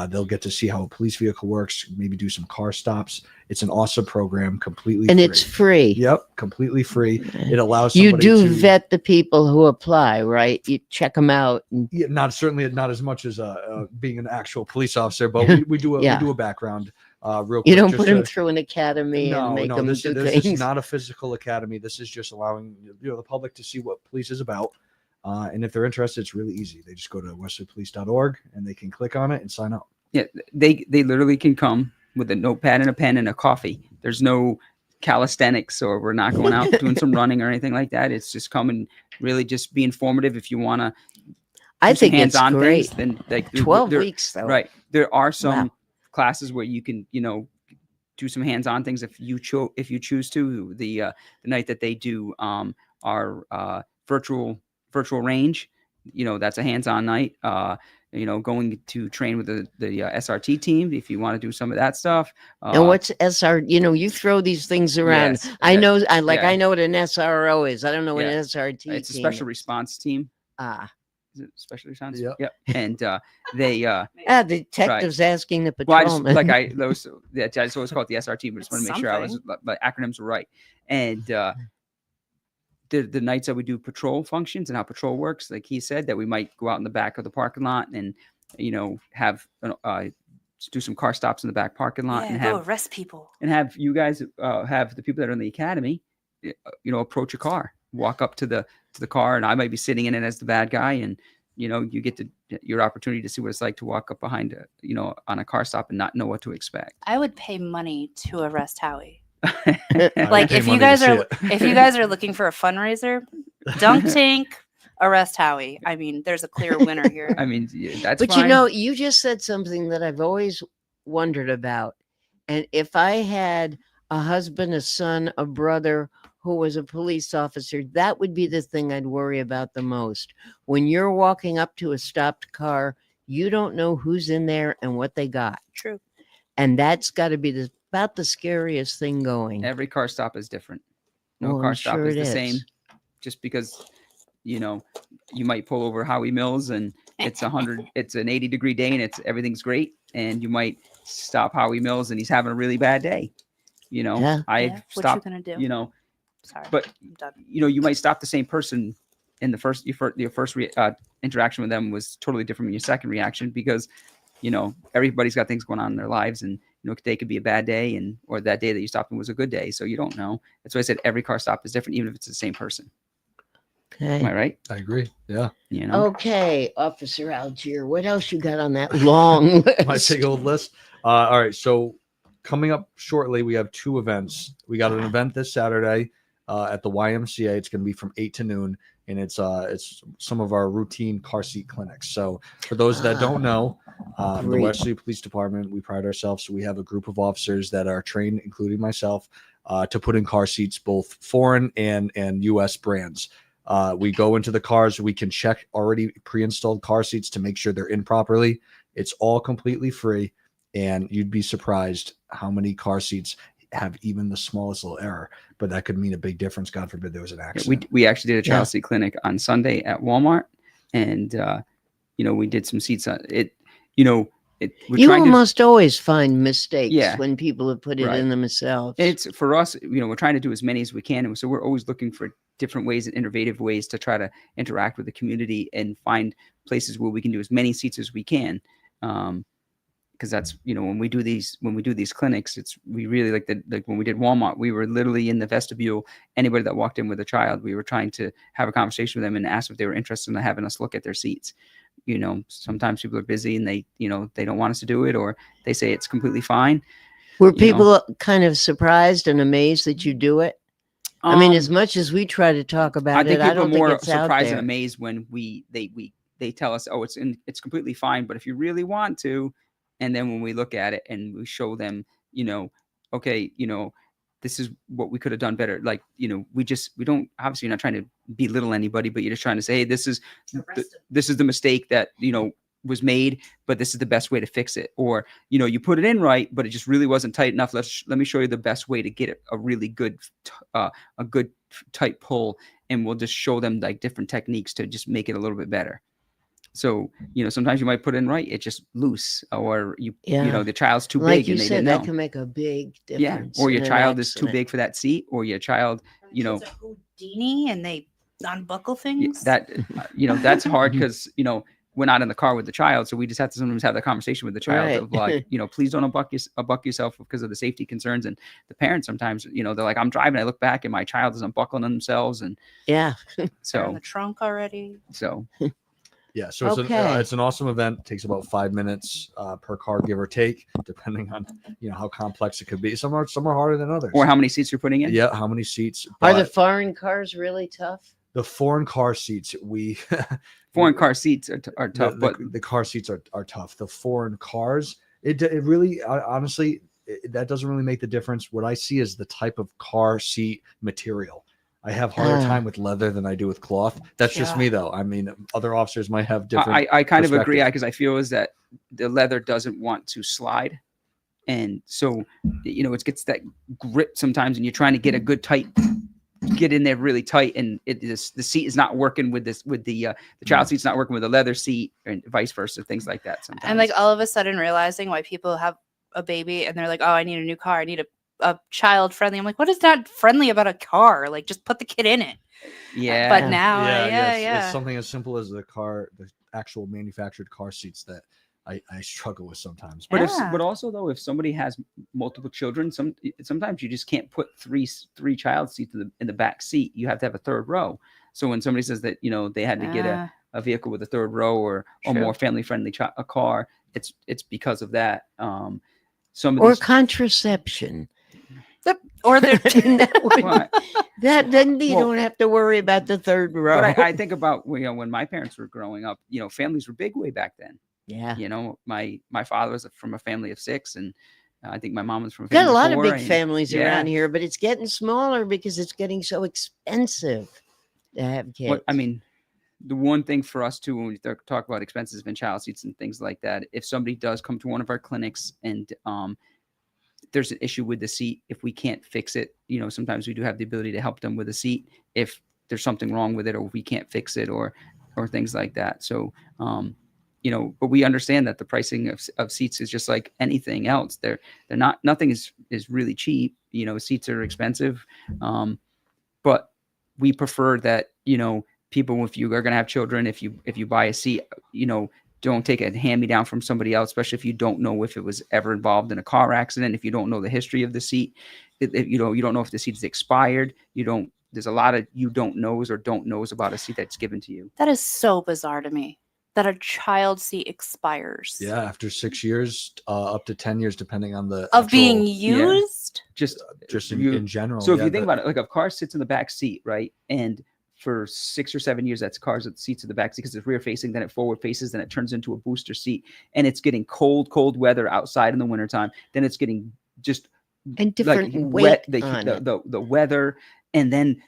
They'll get to see how a police vehicle works, maybe do some car stops. It's an awesome program, completely and free. It's free. Yep, completely free. It allows you do vet the people who apply, right? You check them out. And... Yeah, not as much as being an actual police officer, but we do a background. Real quick. You don't put them through an academy and make them do things. This is not a physical academy. This is just allowing the public to see what police is about. And if they're interested, it's really easy. They just go to westerlypolice.org and they can click on it and sign up. Yeah, they literally can come with a notepad and a pen and a coffee. There's no calisthenics, or we're not going out doing some running or anything like that. It's just come and really just be informative. If you want to, I think it's great. Things, then like 12 weeks though. Right. There are some classes where you can, you know, do some hands-on things if you choose to. The night that they do our virtual range, you know, that's a hands-on night. You know, going to train with the SRT team if you want to do some of that stuff. And what's SR? You know, you throw these things around. Yes, I know what an SRO is. I don't know what an SRT. It's a special response team. Is it special response? Yep. And they the detectives asking the patrolman. Well, I just always call it the SRT, but just want to make sure my acronyms were right. And the nights that we do patrol functions and how patrol works, like he said, that we might go out in the back of the parking lot and, you know, have do some car stops in the back parking lot and have arrest people and have you guys have the people that are in the academy, you know, approach a car, walk up to the car, and I might be sitting in it as the bad guy, and you know, you get your opportunity to see what it's like to walk up behind you know, on a car stop and not know what to expect. I would pay money to arrest Howie. Like if you guys are looking for a fundraiser, dunk tank, arrest Howie. I mean, there's a clear winner here. I mean, that's but fine. You know, you just said something that I've always wondered about. And if I had a husband, a son, a brother who was a police officer, that would be the thing I'd worry about the most. When you're walking up to a stopped car, you don't know who's in there and what they got. True. And that's got to be about the scariest thing going. Every car stop is different. No Well, car I'm stop sure is it the is. same. Just because, you know, you might pull over Howie Mills and it's an 80-degree day and everything's great. And you might stop Howie Mills and he's having a really bad day. You know, Yeah. I've What stopped, you gonna do? you know, Sorry. but I'm done. you know, you might stop the same person in the first interaction with them was totally different from your second reaction because, you know, everybody's got things going on in their lives and, you know, today could be a bad day or that day that you stopped them was a good day. So you don't know. That's why I said every car stop is different, even if it's the same person. Okay. Am I right? I agree. Yeah. You know? Okay, Officer Algier, what else you got on that long list? My big old list. All right. So coming up shortly, we have 2 events. We got an event this Saturday at the YMCA. It's going to be from 8 to noon. And it's some of our routine car seat clinics. So for those that don't know, the Great. Westerly Police Department, we pride ourselves. So we have a group of officers that are trained, including myself, to put in car seats, both foreign and U.S. brands. We go into the cars. We can check already pre-installed car seats to make sure they're in properly. It's all completely free. And you'd be surprised how many car seats have even the smallest little error, but that could mean a big difference. God forbid there was an accident. We actually did a child seat clinic on Sunday at Walmart, and you know, we did some seats on it. You know, you almost always find mistakes when people have put it Right. in themselves. It's for us, you know, we're trying to do as many as we can, and so we're always looking for different ways and innovative ways to try to interact with the community and find places where we can do as many seats as we can. Because that's, you know, when we do these clinics, we really like when we did Walmart, we were literally in the vestibule. Anybody that walked in with a child, we were trying to have a conversation with them and ask if they were interested in having us look at their seats. You know, sometimes people are busy and they don't want us to do it, or they say it's completely fine. Were people kind of surprised and amazed that you do it? I mean, as much as we try to talk about it, I don't think it's out surprised there. and amazed when they tell us, oh, it's completely fine, but if you really want to. And then when we look at it and we show them, you know, okay, you know, this is what we could have done better. Like, you know, we don't, obviously you're not trying to belittle anybody, but you're just trying to say, hey, this is the mistake that, you know, was made, but this is the best way to fix it. Or, you know, you put it in right, but it just really wasn't tight enough. Let me show you the best way to get it a really good, a good tight pull. And we'll just show them like different techniques to just make it a little bit better. So, you know, sometimes you might put it in right, it's just loose, or you know, the child's too like big you and they said, didn't that know. can make a big difference. Or your in an child is too accident. big for that seat, or your child, you know, Houdini and they unbuckle things. that, you know, that's hard because, you know, we're not in the car with the child. So we just have to sometimes have the conversation with the child Right. of like, you know, please don't unbuckle yourself because of the safety concerns. And the parents sometimes, you know, they're like, I'm driving, I look back and my child is unbuckling themselves. And yeah, They're in so, the trunk already. so Yeah, so it's an awesome event. It takes about 5 minutes per car, give or take, depending on how complex it could be. Some are harder than others. or how many seats you're putting in. Yeah, how many seats? Are the But foreign cars really tough? the foreign car seats? Foreign car seats are tough, but the car seats are tough. The foreign cars, it really honestly that doesn't really make the difference. What I see is the type of car seat material. I have harder time with leather than I do with cloth. That's just me, though. I mean, other officers might have different. I kind of agree, perspective. because I feel is that the leather doesn't want to slide, and so you know it gets that grip sometimes, and you're trying to get a good tight, get in there really tight, and the seat is not working with the child seat's not working with the leather seat, and vice versa, things like that. Sometimes, And like all of a sudden realizing why people have a baby and they're like, oh, I need a new car. I need a child friendly. I'm like, what is that friendly about a car? Like, just put the kid in it. Yeah. But now, It's something as simple as the actual manufactured car seats that I struggle with sometimes. But but also though, if somebody has multiple children, sometimes you just can't put three child seats in the back seat. You have to have a third row. So when somebody says that they had to get a vehicle with a third row or more family friendly a car, it's because of that. Contraception. Or they're that then you don't have to worry about the third row. But I think about when my parents were growing up, families were big way back then. Yeah. My father was from a family of 6, and I think my mom was from. Got a lot of big and- families around here, but it's getting smaller because it's getting so expensive to have kids. I mean, the one thing for us too, when we talk about expenses and child seats and things like that, if somebody does come to one of our clinics and there's an issue with the seat, if we can't fix it, sometimes we do have the ability to help them with a seat if there's something wrong with it, or if we can't fix it, or things like that. So, but we understand that the pricing of seats is just like anything else. They're not, nothing is really cheap. Seats are expensive. But we prefer that, people, if you are going to have children, if you buy a seat, don't take a hand-me-down from somebody else, especially if you don't know if it was ever involved in a car accident, if you don't know the history of the seat, if you don't know if the seat is expired, there's a lot of you don't knows about a seat that's given to you. That is so bizarre to me that a child seat expires. Yeah, after 6 years, up to 10 years, depending on the of being used. Yeah. Just in general. So if you think about it, like a car sits in the back seat, right, and for 6 or 7 years, that's cars at the seats of the back seat because it's rear facing, then it forward faces, then it turns into a booster seat, and it's getting cold weather outside in the wintertime. Then it's getting just and different wet, the weather, and then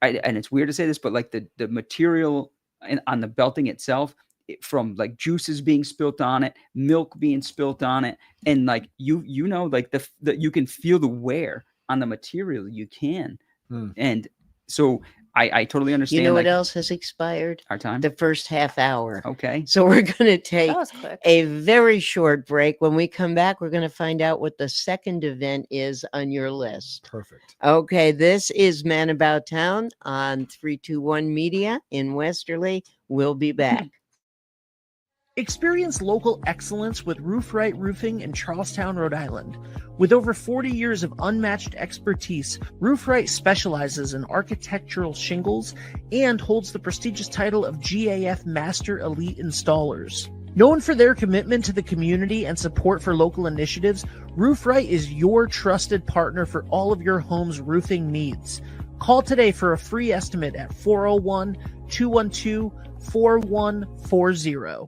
and it's weird to say this, but like the material on the belting itself, from like juices being spilt on it, milk being spilt on it, and like like the you can feel the wear on the material. You can, and so I totally understand. You know what else has expired? Our time. The first half hour. Okay. So we're going to take That was quick. a very short break. When we come back, we're going to find out what the second event is on your list. Perfect. Okay. This is Man About Town on 321 Media in Westerly. We'll be back. Experience local excellence with Roof Right Roofing in Charlestown, Rhode Island. With over 40 years of unmatched expertise, Roof Right specializes in architectural shingles and holds the prestigious title of GAF Master Elite Installers. Known for their commitment to the community and support for local initiatives, Roof Right is your trusted partner for all of your home's roofing needs. Call today for a free estimate at 401-212-4140.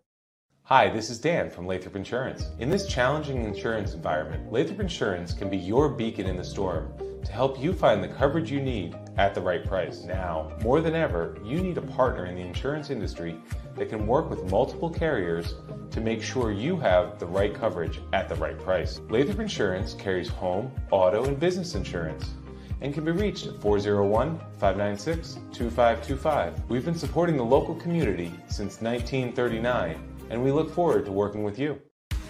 Hi, this is Dan from Lathrop Insurance. In this challenging insurance environment, Lathrop Insurance can be your beacon in the storm to help you find the coverage you need at the right price. Now, more than ever, you need a partner in the insurance industry that can work with multiple carriers to make sure you have the right coverage at the right price. Lathrop Insurance carries home, auto, and business insurance and can be reached at 401-596-2525. We've been supporting the local community since 1939, and we look forward to working with you.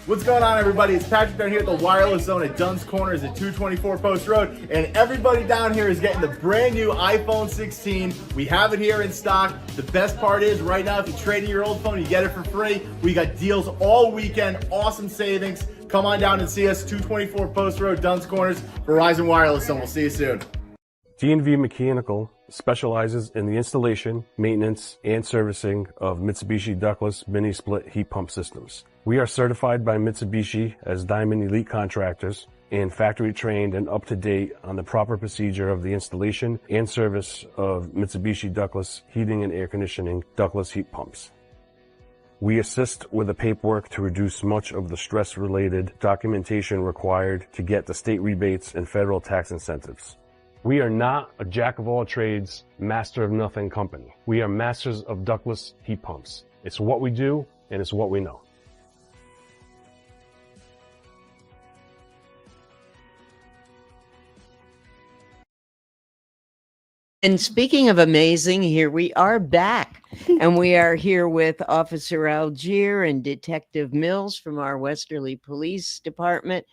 What's going on, everybody? It's Patrick down here at the Wireless Zone at Dunn's Corners at 224 Post Road, and everybody down here is getting the brand new iPhone 16. We have it here in stock. The best part is, right now, if you trade in your old phone, you get it for free. We got deals all weekend, awesome savings. Come on down and see us, 224 Post Road, Dunn's Corners, Verizon Wireless Zone. We'll see you soon. D&V Mechanical specializes in the installation, maintenance, and servicing of Mitsubishi ductless mini split heat pump systems. We are certified by Mitsubishi as Diamond Elite Contractors and factory trained and up to date on the proper procedure of the installation and service of Mitsubishi ductless heating and air conditioning ductless heat pumps. We assist with the paperwork to reduce much of the stress-related documentation required to get the state rebates and federal tax incentives. We are not a jack-of-all-trades, master-of-nothing company. We are masters of ductless heat pumps. It's what we do, and it's what we know. And speaking of amazing, here we are back. And we are here with Officer Algier and Detective Mills from our Westerly Police Department.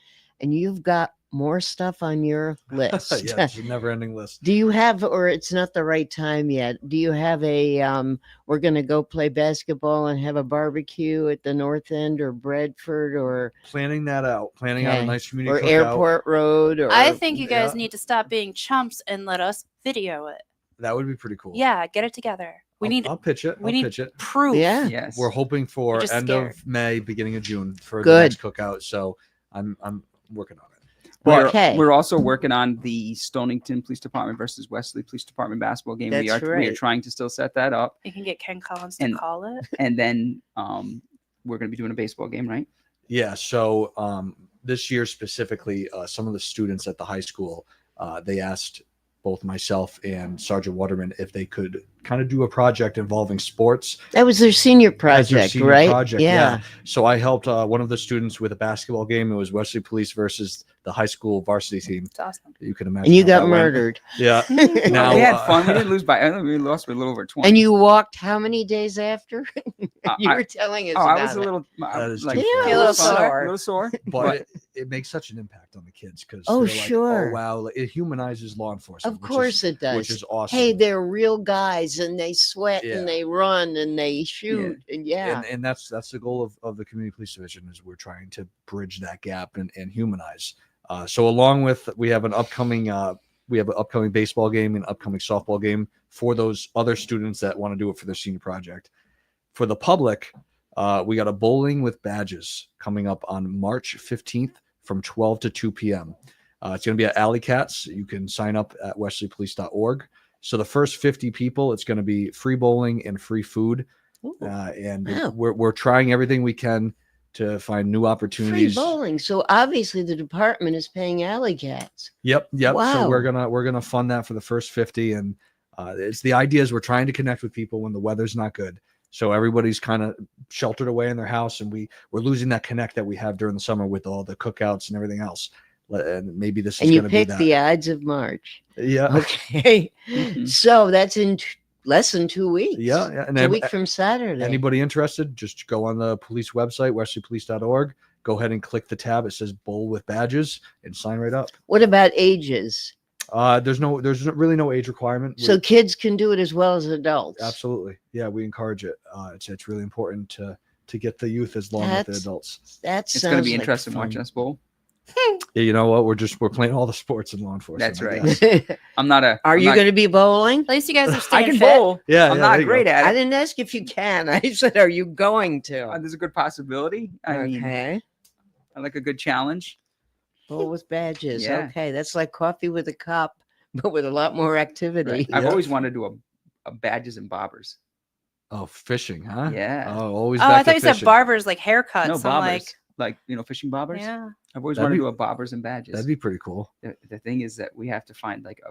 And you've got more stuff on your list. Yeah, it's a never-ending list. Do you have, or it's not the right time yet, do you have a, we're going to go play basketball and have a barbecue at the North End or Bradford or? Planning that out. Planning out a nice community or cookout. Airport Road. Or I think you guys need to stop being chumps and let us video it. That would be pretty cool. Yeah, get it together. I'll pitch it. We need pitch it. proof. Yeah. Yes. We're hoping for just end scared. of May, beginning of June for the Good. next cookout. So I'm working on it. We're also working on the Stonington Police Department versus Westerly Police Department basketball game. We are trying to still set that up. You can get Ken Collins to call it. And then we're going to be doing a baseball game, right? Yeah. So this year specifically, some of the students at the high school, they asked both myself and Sergeant Waterman if they could kind of do a project involving sports. That was their senior As their project, senior right? project, Yeah. So I helped one of the students with a basketball game. It was Westerly Police versus the high school varsity team. It's awesome. You can imagine. And you how got that went. murdered. Yeah. We had fun. We didn't lose by. I think we lost by a little over 20. And you walked how many days after? You were telling us. I was about a little, That is like, too Yeah, funny. a little fun, sore. a little sore. But it makes such an impact on the kids because Oh, they're like, sure. oh wow, like, it humanizes law enforcement. Of course it does. Which is awesome. Hey, they're real guys, and they sweat Yeah. and they run and they shoot, and and that's the goal of the community police division is we're trying to bridge that gap and humanize. So along with we have an upcoming baseball game and upcoming softball game for those other students that want to do it for their senior project. For the public, we got a bowling with badges coming up on March 15th from 12 to 2 p.m. It's going to be at Alley Cats. You can sign up at westerlypolice.org. So the first 50 people, it's going to be free bowling and free food. And Wow. we're trying everything we can to find new free opportunities. bowling. So obviously the department is paying Alley Cats. Yep. So Wow. we're gonna fund that for the first 50, and it's the idea is we're trying to connect with people when the weather's not good. So everybody's kind of sheltered away in their house, and we're losing that connect that we have during the summer with all the cookouts and everything else. And maybe this And is you going to be picked that. the Ides of March. Yeah. Okay. So that's in less than 2 weeks. Yeah. And It's a then week from Saturday. anybody interested, just go on the police website, westerlypolice.org. Go ahead and click the tab. It says bowl with badges and sign right up. What about ages? There's really no age requirement. So kids can do it as well as adults. Absolutely. Yeah, we encourage it. It's really important to get the youth as long as the adults. That's It's going to be interesting watching us bowl. Yeah, you know what? We're playing all the sports in law enforcement. That's I right. guess. I'm not a. Are you going to be bowling? At least you guys are I staying can fit. bowl. Yeah, I'm yeah, not there you great go. at I it. didn't ask if you can. I said, are you going to? There's a good possibility. I mean, Okay. I like a good challenge. Bowl with badges. Yeah. Okay. That's like coffee with a cup, but with a lot more activity. Right. I've always wanted to do a badges and bobbers. Oh, fishing, huh? Yeah. Oh, always. Oh, back I thought to you said fishing. barbers, like haircuts. No, I'm bobbers. Like, fishing bobbers. Yeah. I've always That'd wanted be- to do a bobbers and badges. That'd be pretty cool. The thing is that we have to find like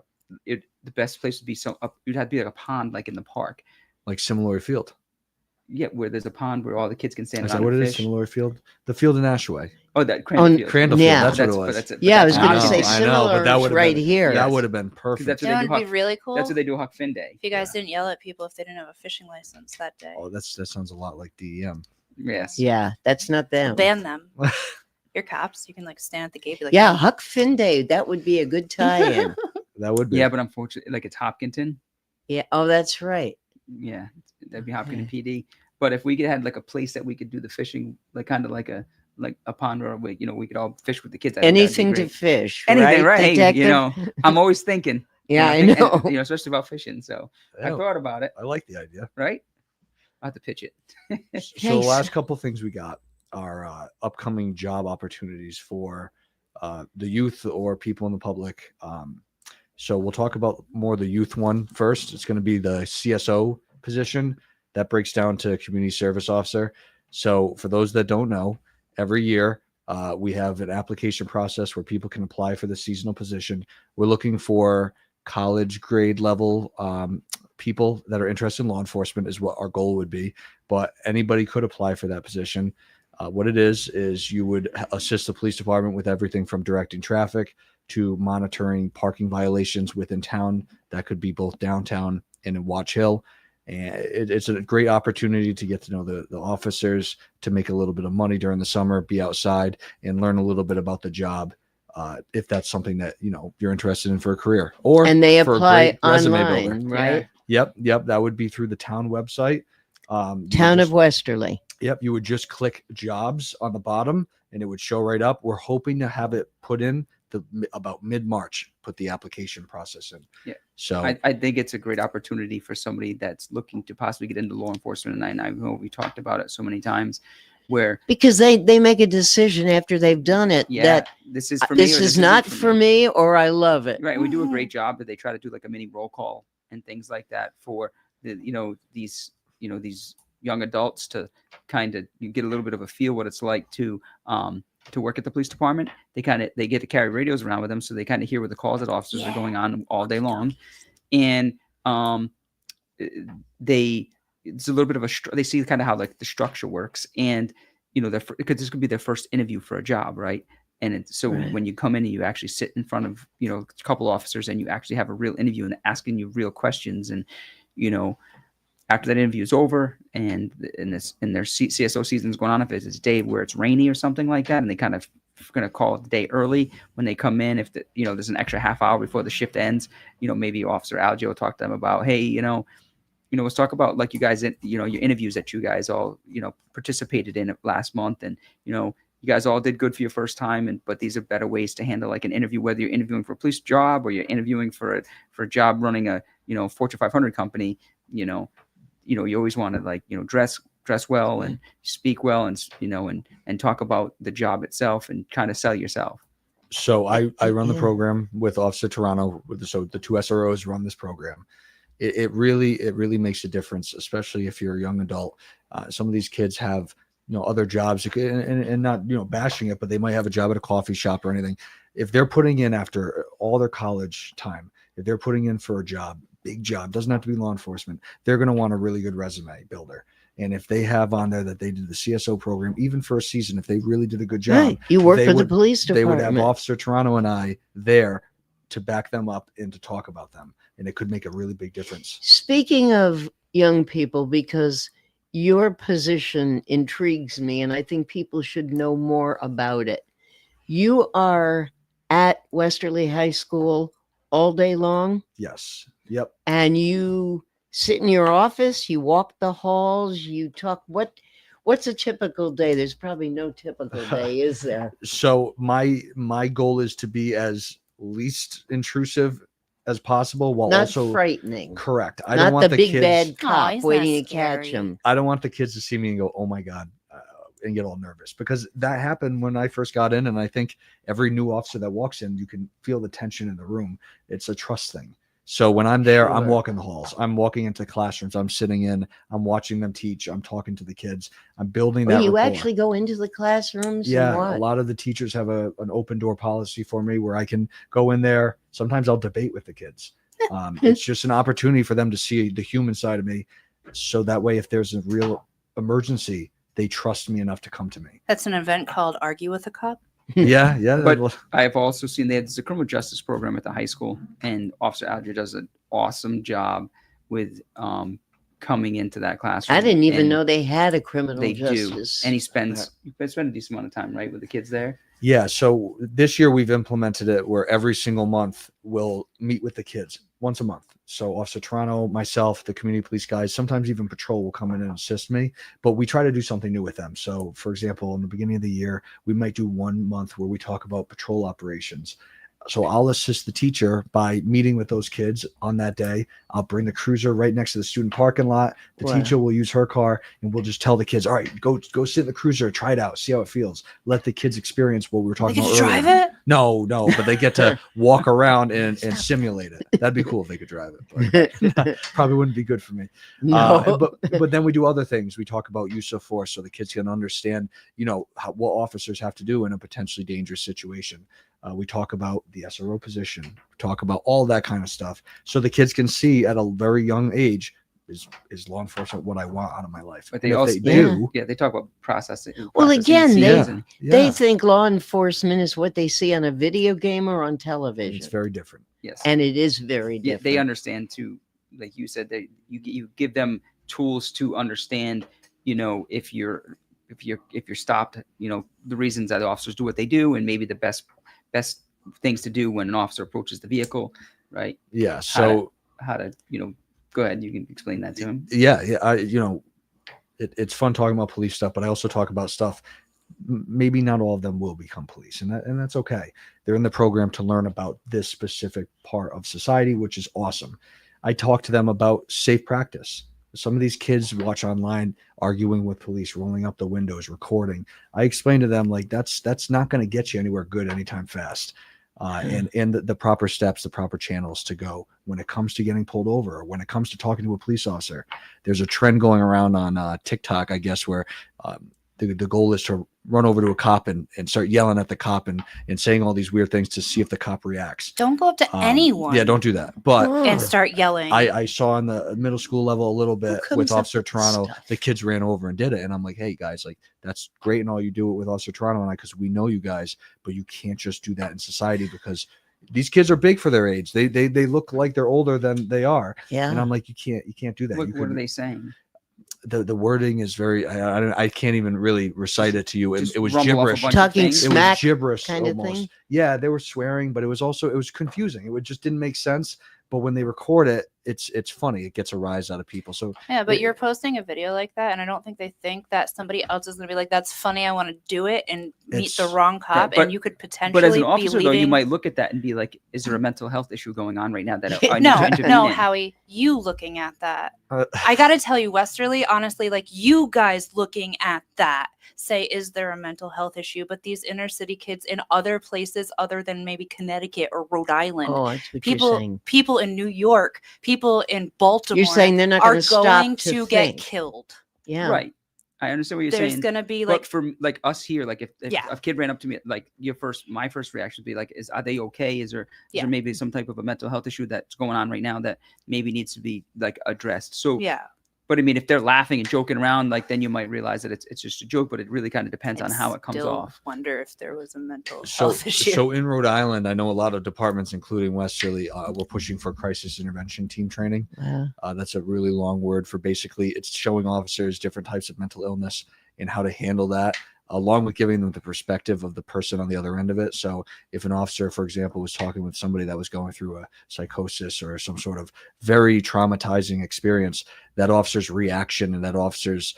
the best place would be you'd have to be like a pond like in the park. Like Similar Field. Yeah, where there's a pond where all the kids can stand Is around that what and it is? fish. Similar Field? The field in Ashway. Oh, that Crandall Field. Crandall Yeah. Field. That's what it But was. that's it. Yeah, I was But going to that's- say I know, similar but that would have right been, here. That would have been perfect. That's You what know they what do. would be really cool? That's what they do Huck Finn Day. If you guys didn't yell at people if they didn't have a fishing license that day. Oh, that sounds a lot like DEM. Yes. Yeah, that's not them. Ban them. You're cops. You can like stand at the gate. Be like, Yeah, "No." Huck Finn Day. That would be a good tie-in. That would be. Yeah, but unfortunately, like it's Hopkinton. Yeah. Oh, that's right. Yeah, that'd be Hopkinton PD. But if we could have like a place that we could do the fishing, like kind of like a pond where we could all fish with the kids. I think that'd be Anything to great. fish. Anything, right? Hey, Detective? I'm always thinking. Yeah, I think- know. and, especially about fishing. So I Yeah. thought about it. I like the idea. Right? I have to pitch it. So the last couple things we got are upcoming job opportunities for the youth or people in the public. So we'll talk about more the youth one first. It's going to be the CSO position that breaks down to community service officer. So for those that don't know, every year we have an application process where people can apply for the seasonal position. We're looking for college grade level people that are interested in law enforcement is what our goal would be, but anybody could apply for that position. What it is you would assist the police department with everything from directing traffic to monitoring parking violations within town. That could be both downtown and in Watch Hill. And it's a great opportunity to get to know the officers, to make a little bit of money during the summer, be outside and learn a little bit about the job. If that's something that, you're interested in for a career, or And they for a apply great resume online, builder. right? Yep. That would be through the town website. Town of Westerly. Yep. You would just click jobs on the bottom and it would show right up. We're hoping to have it put in about mid-March, put the application process in. Yeah. So I think it's a great opportunity for somebody that's looking to possibly get into law enforcement. And I know we talked about it so many times where Because they make a decision after they've done it that this is for me. this or is isn't not for me, or I love it. Right. We do a great job, but they try to do like a mini roll call and things like that for these young adults to kind of get a little bit of a feel what it's like to to work at the police department. They get to carry radios around with them, so they kind of hear what the calls that officers are going on all day long, and it's a little bit of they see kind of how like the structure works, and because this could be their first interview for a job, right? And so when you come in and you actually sit in front of a couple officers and you actually have a real interview and they're asking you real questions, and after that interview is over and their CSO season is going on, if it's a day where it's rainy or something like that, and they kind of going to call it the day early when they come in, if there's an extra half hour before the shift ends, maybe Officer Algio will talk to them about, hey, let's talk about like you guys, your interviews that you guys all, participated in last month, and you guys all did good for your first time, but these are better ways to handle like an interview, whether you're interviewing for a police job or you're interviewing for a job running a Fortune 500 company. You always want to like dress well and speak well, and talk about the job itself and kind of sell yourself. So I run the program with Officer Toronto. So the 2 SROs run this program. It really makes a difference, especially if you're a young adult. Some of these kids have other jobs, and not bashing it, but they might have a job at a coffee shop or anything. If they're putting in after all their college time, if they're putting in for a job, big job, doesn't have to be law enforcement, they're going to want a really good resume builder. And if they have on there that they did the CSO program, even for a season, if they really did a good job, right. You work for the police department. They would have Officer Toronto and I there to back them up and to talk about them. And it could make a really big difference. Speaking of young people, because your position intrigues me, and I think people should know more about it. You are at Westerly High School all day long? Yes. Yep. And you sit in your office, you walk the halls, you talk. What's a typical day? There's probably no typical day, is there? So my goal is to be as least intrusive as possible, while not also frightening. Correct. I not don't want the big kids, bad cop waiting to catch him. I don't want the kids to see me and go, "Oh my God," and get all nervous, because that happened when I first got in. And I think every new officer that walks in, you can feel the tension in the room. It's a trust thing. So when I'm there, I'm walking the halls, I'm walking into classrooms, I'm sitting in, I'm watching them teach, I'm talking to the kids, I'm building that you rapport. actually go into the classrooms? Yeah, a lot of the teachers have an open door policy for me where I can go in there. Sometimes I'll debate with the kids. It's just an opportunity for them to see the human side of me, so that way if there's a real emergency, they trust me enough to come to me. That's an event called Argue with a Cop. Yeah. But I've also seen there's a criminal justice program at the high school, and Officer Alger does an awesome job with coming into that classroom. I didn't even know they had a criminal do, justice. and he spends a decent amount of time, right, with the kids there. Yeah, so this year we've implemented it where every single month we'll meet with the kids once a month. So Officer Toronto, myself, the community police guys, sometimes even patrol will come in and assist me, but we try to do something new with them. So for example, in the beginning of the year, we might do 1 month where we talk about patrol operations. So I'll assist the teacher by meeting with those kids on that day. I'll bring the cruiser right next to the student parking lot. The teacher will use her car, and we'll just tell the kids, all right, go sit in the cruiser, try it out, see how it feels. Let the kids experience what we were talking about earlier. Drive it? No, but they get to walk around and simulate it. That'd be cool if they could drive it, but probably wouldn't be good for me. No. But then we do other things. We talk about use of force so the kids can understand, what officers have to do in a potentially dangerous situation. We talk about the SRO position, we talk about all that kind of stuff, so the kids can see at a very young age, is law enforcement what I want out of my life? But they also they talk about processing. Well, again, they think law enforcement is what they see on a video game or on television. It's very different. Yes, and it is very different. They understand too, like you said, that you give them tools to understand. If you're stopped, the reasons that the officers do what they do, and maybe the best things to do when an officer approaches the vehicle, right? Yeah. So how to go ahead. You can explain that to him. Yeah. It's fun talking about police stuff, but I also talk about stuff. Maybe not all of them will become police, and that's okay. They're in the program to learn about this specific part of society, which is awesome. I talk to them about safe practice. Some of these kids watch online arguing with police, rolling up the windows, recording. I explain to them, like, that's not going to get you anywhere good anytime fast. And the proper steps, the proper channels to go when it comes to getting pulled over, or when it comes to talking to a police officer. There's a trend going around on TikTok, I guess, where the goal is to run over to a cop and start yelling at the cop and saying all these weird things to see if the cop reacts. Don't go up to anyone. Yeah, don't do that. But and start yelling. I saw on the middle school level a little bit with Officer Toronto, the kids ran over and did it. And I'm like, hey guys, like that's great and all you do it with Officer Toronto and I, because we know you guys, but you can't just do that in society because these kids are big for their age. They look like they're older than they are. Yeah. And I'm like, you can't do that. What are they saying? The wording is very I can't even really recite it to you. It was gibberish. Talking smack, it was gibberish kind almost. of thing. Yeah, they were swearing, but it was confusing. It just didn't make sense. But when they record it, it's funny. It gets a rise out of people. So yeah, but you're posting a video like that, and I don't think they think that somebody else is going to be like, "That's funny. I want to do it," and meet the wrong cop, but, and you could potentially. But as an officer, be though, leading... you might look at that and be like, "Is there a mental health issue going on right now that I need no, to intervene no, in?" Howie, you looking at that. I got to tell you, Westerly, honestly, like you guys looking at that. Say, is there a mental health issue? But these inner city kids in other places other than maybe Connecticut or Rhode Island, that's what you're saying. People in New York, people in Baltimore, you're saying they're not going to get killed. Yeah, right. I understand what you're saying. There's going to be but for like us here, like if a kid ran up to me, like my first reaction would be like, are they okay? Is there maybe some type of a mental health issue that's going on right now that maybe needs to be like addressed? So yeah. But I mean, if they're laughing and joking around, like then you might realize that it's just a joke. But it really kind of depends on how it comes off. Wonder if there was a mental health issue. So in Rhode Island, I know a lot of departments, including Westerly, we're pushing for crisis intervention team training. That's a really long word for basically it's showing officers different types of mental illness and how to handle that, along with giving them the perspective of the person on the other end of it. So if an officer, for example, was talking with somebody that was going through a psychosis or some sort of very traumatizing experience, that officer's reaction and that officer's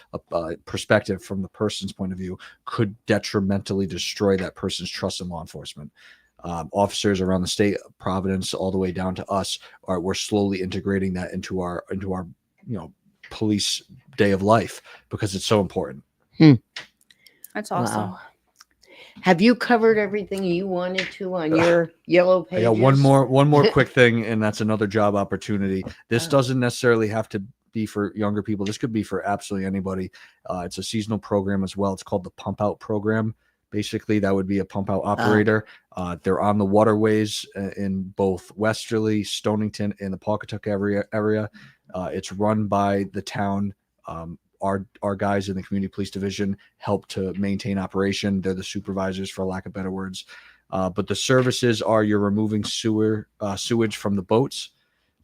perspective from the person's point of view could detrimentally destroy that person's trust in law enforcement. Officers around the state, Providence, all the way down to us, we're slowly integrating that into our police day of life because it's so important. That's awesome. Wow. Have you covered everything you wanted to on your yellow pages? I got one more quick thing, and that's another job opportunity. This doesn't necessarily have to be for younger people. This could be for absolutely anybody. It's a seasonal program as well. It's called the Pump Out Program. Basically, that would be a pump out operator. They're on the waterways in both Westerly, Stonington, and the Pawcatuck area. It's run by the town. Our guys in the community police division help to maintain operation. They're the supervisors, for lack of better words. But the services are you're removing sewage from the boats.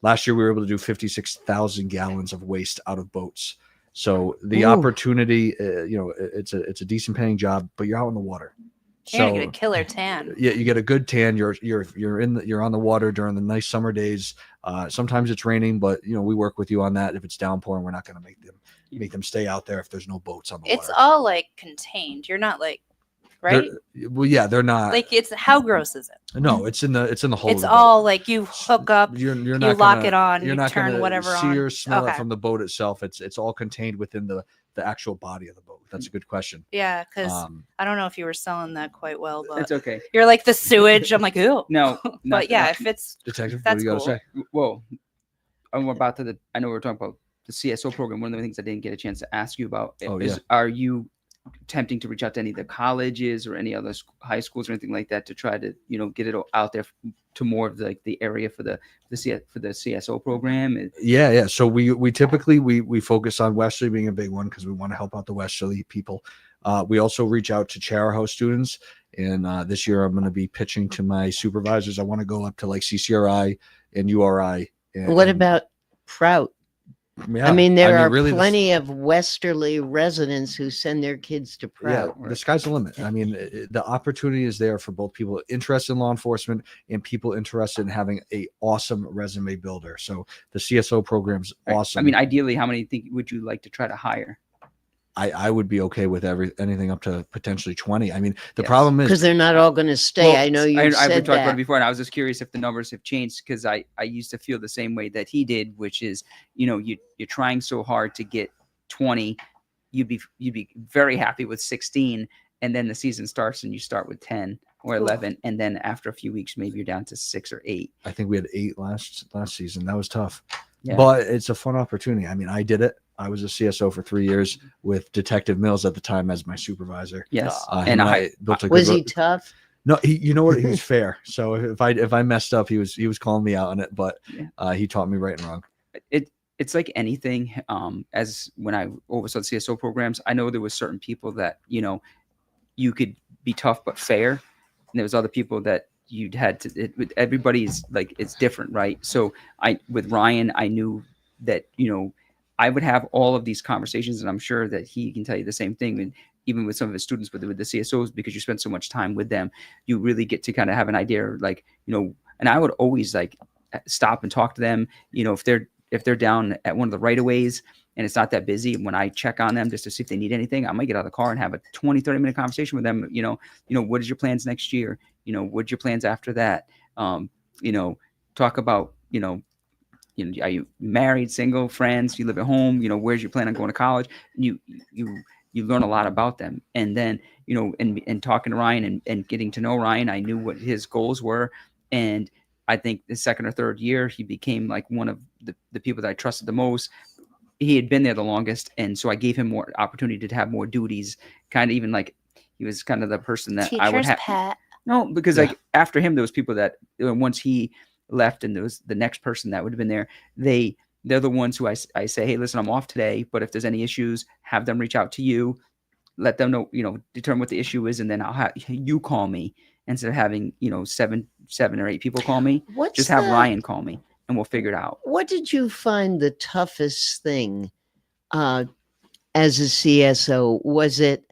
Last year, we were able to do 56,000 gallons of waste out of boats. So the opportunity, it's a decent paying job, but you're out in the water. You're gonna get a killer tan. Yeah, you get a good tan. You're on the water during the nice summer days. Sometimes it's raining, but we work with you on that. If it's downpouring, we're not going to make them stay out there if there's no boats on the water. It's all like contained. You're not like, right? They're not. Like it's how gross is it? No, it's in the whole. It's all like you hook up, you're you not lock it on, you're you not turn whatever see on. or smell it from the boat itself. It's all contained within the actual body of the boat. That's a good question. Yeah, because I don't know if you were selling that quite well, but it's okay. You're like the sewage. I'm like, ew. No, but yeah, if it's detective, that's what do you got to say? Well, I'm about to. I know we're talking about the CSO program. One of the things I didn't get a chance to ask you about is: are you attempting to reach out to any of the colleges or any other high schools or anything like that to try to get it out there to more of the area for the CSO program? Yeah. So we typically we focus on Westerly being a big one because we want to help out the Westerly people. We also reach out to Charahoe students, and this year I'm going to be pitching to my supervisors. I want to go up to like CCRI and URI. What about Prout? Yeah, I mean, there are really plenty of Westerly residents who send their kids to Prout. Yeah, the sky's the limit. I mean, the opportunity is there for both people interested in law enforcement and people interested in having a awesome resume builder. So the CSO program's awesome. I mean, ideally, how many would you like to try to hire? I would be okay with anything up to potentially 20. I mean, the problem is because they're not all going to stay. Well, I know I've talked about it before, and I was just curious if the numbers have changed because I used to feel the same way that he did, which is you're trying so hard to get 20, you'd be very happy with 16, and then the season starts and you start with 10 or 11, and then after a few weeks maybe you're down to 6 or 8. I think we had 8 last season. That was tough. Yeah. But it's a fun opportunity. I mean, I did it. I was a CSO for 3 years with Detective Mills at the time as my supervisor. Yes. And I built a Was good he tough? No, you know what? He was fair. So if I messed up, he was calling me out on it, but he taught me right and wrong. It's like anything. As when I oversaw the CSO programs, I know there was certain people that, you could be tough but fair, and there was other people that you'd had to. Everybody's like, it's different, right? So with Ryan, I knew that I would have all of these conversations, and I'm sure that he can tell you the same thing. And even with some of his students, with the CSOs, because you spend so much time with them, you really get to kind of have an idea, like, and I would always like stop and talk to them, if they're down at one of the right-of-ways and it's not that busy, when I check on them just to see if they need anything, I might get out of the car and have a 20-30 minute conversation with them. What is your plans next year? What's your plans after that? Talk about, are you married, single, friends? You live at home? Where's your plan on going to college? You learn a lot about them. And then, and talking to Ryan and getting to know Ryan, I knew what his goals were. And I think the second or third year, he became like one of the people that I trusted the most. He had been there the longest. And so I gave him more opportunity to have more duties, kind of even like he was kind of the person that I would have. Pet. No, because like after him, there was people that once he left and there was the next person that would have been there, they're the ones who I say, hey, listen, I'm off today, but if there's any issues, have them reach out to you, let them know, determine what the issue is. And then I'll have you call me instead of having, 7 or 8 people call me. Just have Ryan call me and we'll figure it out. What did you find the toughest thing as a CSO? Was it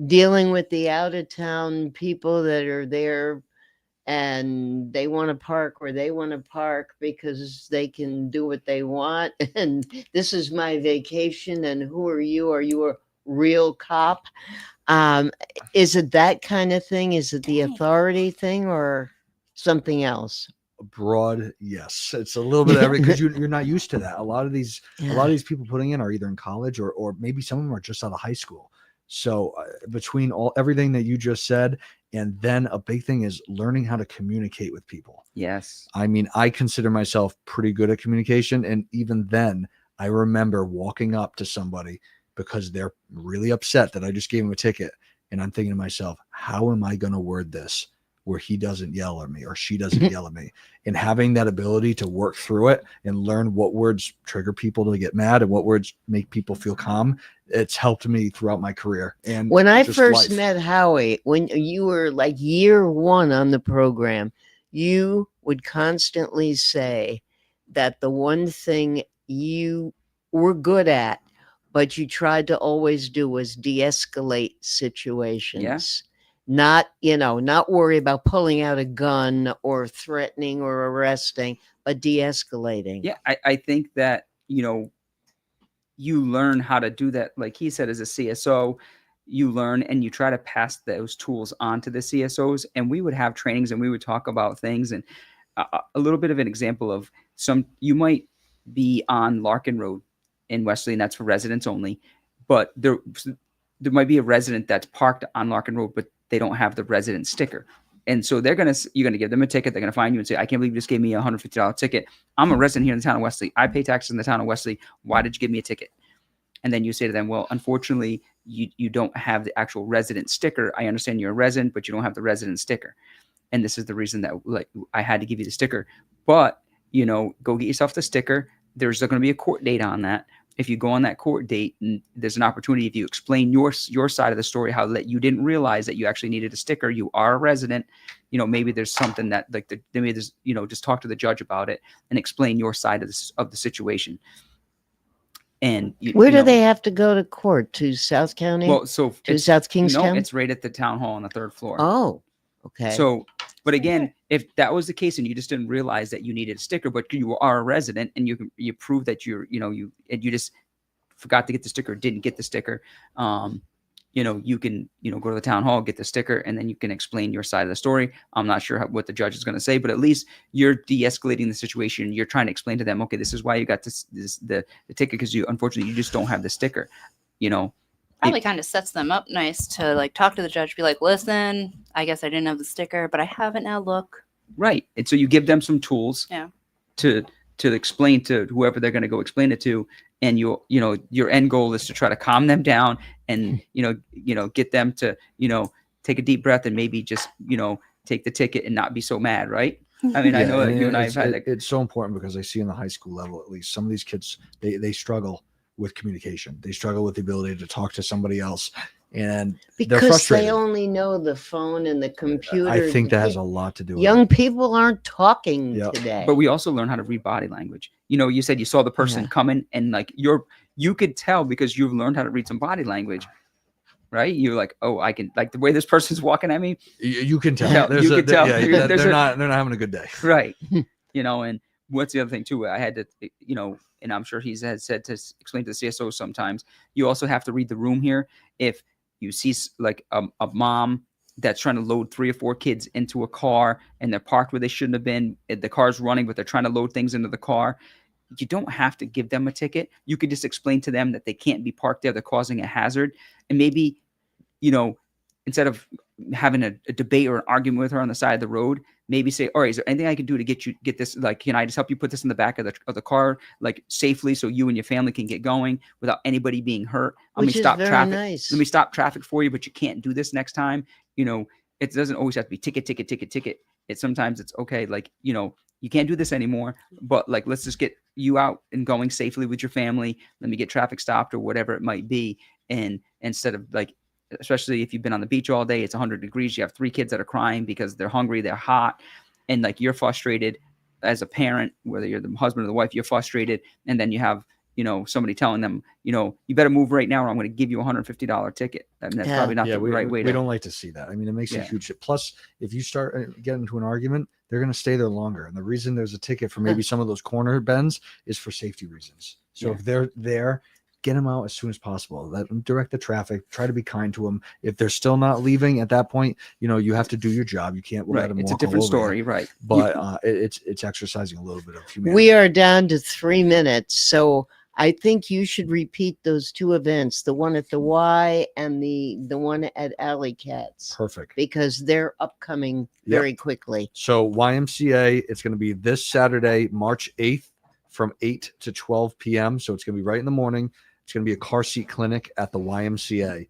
dealing with the out of town people that are there and they want to park where they want to park because they can do what they want? And this is my vacation. And who are you? Are you a real cop? Is it that kind of thing? Is it the authority thing or something else? Broad, yes. It's a little bit of everything because you're not used to that. A lot of these people putting in are either in college or maybe some of them are just out of high school. So between everything that you just said, and then a big thing is learning how to communicate with people. Yes. I mean, I consider myself pretty good at communication. And even then, I remember walking up to somebody because they're really upset that I just gave them a ticket. And I'm thinking to myself, how am I going to word this where he doesn't yell at me or she doesn't yell at me? And having that ability to work through it and learn what words trigger people to get mad and what words make people feel calm, it's helped me throughout my career. And when I first met Howie, when you were like year 1 on the program, you would constantly say that the one thing you were good at, but you tried to always do, was de-escalate situations. Yeah. Not worry about pulling out a gun or threatening or arresting, but de-escalating. Yeah, I think that, you learn how to do that. Like he said, as a CSO, you learn and you try to pass those tools on to the CSOs. And we would have trainings and we would talk about things. And a little bit of an example of you might be on Larkin Road in Westerly, and that's for residents only. But there might be a resident that's parked on Larkin Road, but they don't have the resident sticker. And so you're going to give them a ticket. They're going to find you and say, I can't believe you just gave me a $150 ticket. I'm a resident here in the town of Westerly. I pay taxes in the town of Westerly. Why did you give me a ticket? And then you say to them, well, unfortunately, you don't have the actual resident sticker. I understand you're a resident, but you don't have the resident sticker. And this is the reason that I had to give you the sticker. But, go get yourself the sticker. There's going to be a court date on that. If you go on that court date, and there's an opportunity, if you explain your side of the story, how that you didn't realize that you actually needed a sticker, you are a resident, maybe there's something that maybe there's, just talk to the judge about it and explain your side of the situation. And where do they have to go to court? To South County? Well, so to South Kingstown? No, it's right at the town hall on the 3rd floor. Oh, okay. So, but again, if that was the case and you just didn't realize that you needed a sticker, but you are a resident and you prove that you just forgot to get the sticker, didn't get the sticker, you can, go to the town hall, get the sticker, and then you can explain your side of the story. I'm not sure what the judge is going to say, but at least you're de-escalating the situation. You're trying to explain to them, okay, this is why you got the ticket, because unfortunately, you just don't have the sticker, Probably kind of sets them up nice to talk to the judge, be like, listen, I guess I didn't have the sticker, but I have it now, look. Right. And so you give them some tools to explain to whoever they're going to go explain it to. and your end goal is to try to calm them down and get them to take a deep breath and maybe just take the ticket and not be so mad, right? I mean, I know that you and I have had it's so important because I see in the high school level, at least, some of these kids, they struggle with communication. They struggle with the ability to talk to somebody else. And they're because frustrated. they only know the phone and the computer. I think that has a lot to do with young it. people aren't talking today. But we also learn how to read body language. You said you saw the person coming and like you could tell because you've learned how to read some body language, right? You're like, oh, I can, like the way this person's walking at me. You can tell. You can tell. Yeah, they're not having a good day. Right. And what's the other thing too? I had to, and I'm sure he's had said to explain to the CSO sometimes, you also have to read the room here. If you see like a mom that's trying to load 3 or 4 kids into a car and they're parked where they shouldn't have been, the car's running, but they're trying to load things into the car, you don't have to give them a ticket. You could just explain to them that they can't be parked there. They're causing a hazard. And maybe, instead of having a debate or an argument with her on the side of the road, maybe say, all right, is there anything I can do to get this? Like, can I just help you put this in the back of the car, like safely, so you and your family can get going without anybody being hurt? Let me stop traffic. Nice. Let me stop traffic for you, but you can't do this next time. It doesn't always have to be ticket. Sometimes it's okay. Like, you can't do this anymore, but like, let's just get you out and going safely with your family. Let me get traffic stopped or whatever it might be. And instead of like, especially if you've been on the beach all day, it's 100 degrees. You have 3 kids that are crying because they're hungry, they're hot. And like, you're frustrated as a parent, whether you're the husband or the wife, you're frustrated. And then you have, somebody telling them, you better move right now or I'm going to give you a $150 ticket. And that's probably not the right way. We don't like to see that. I mean, it makes a huge shit. Plus, if you start getting into an argument, they're going to stay there longer. And the reason there's a ticket for maybe some of those corner bends is for safety reasons. So if they're there, get them out as soon as possible. Let them direct the traffic. Try to be kind to them. If they're still not leaving at that point, you have to do your job. You can't let them. It's a different story, right? But it's exercising a little bit of humanity. We are down to 3 minutes, so I think you should repeat those 2 events: the one at the Y and the one at Alley Cats. Perfect, because they're upcoming very quickly. So YMCA, it's going to be this Saturday, March 8th, from 8 to 12 p.m. So it's going to be right in the morning. It's going to be a car seat clinic at the YMCA.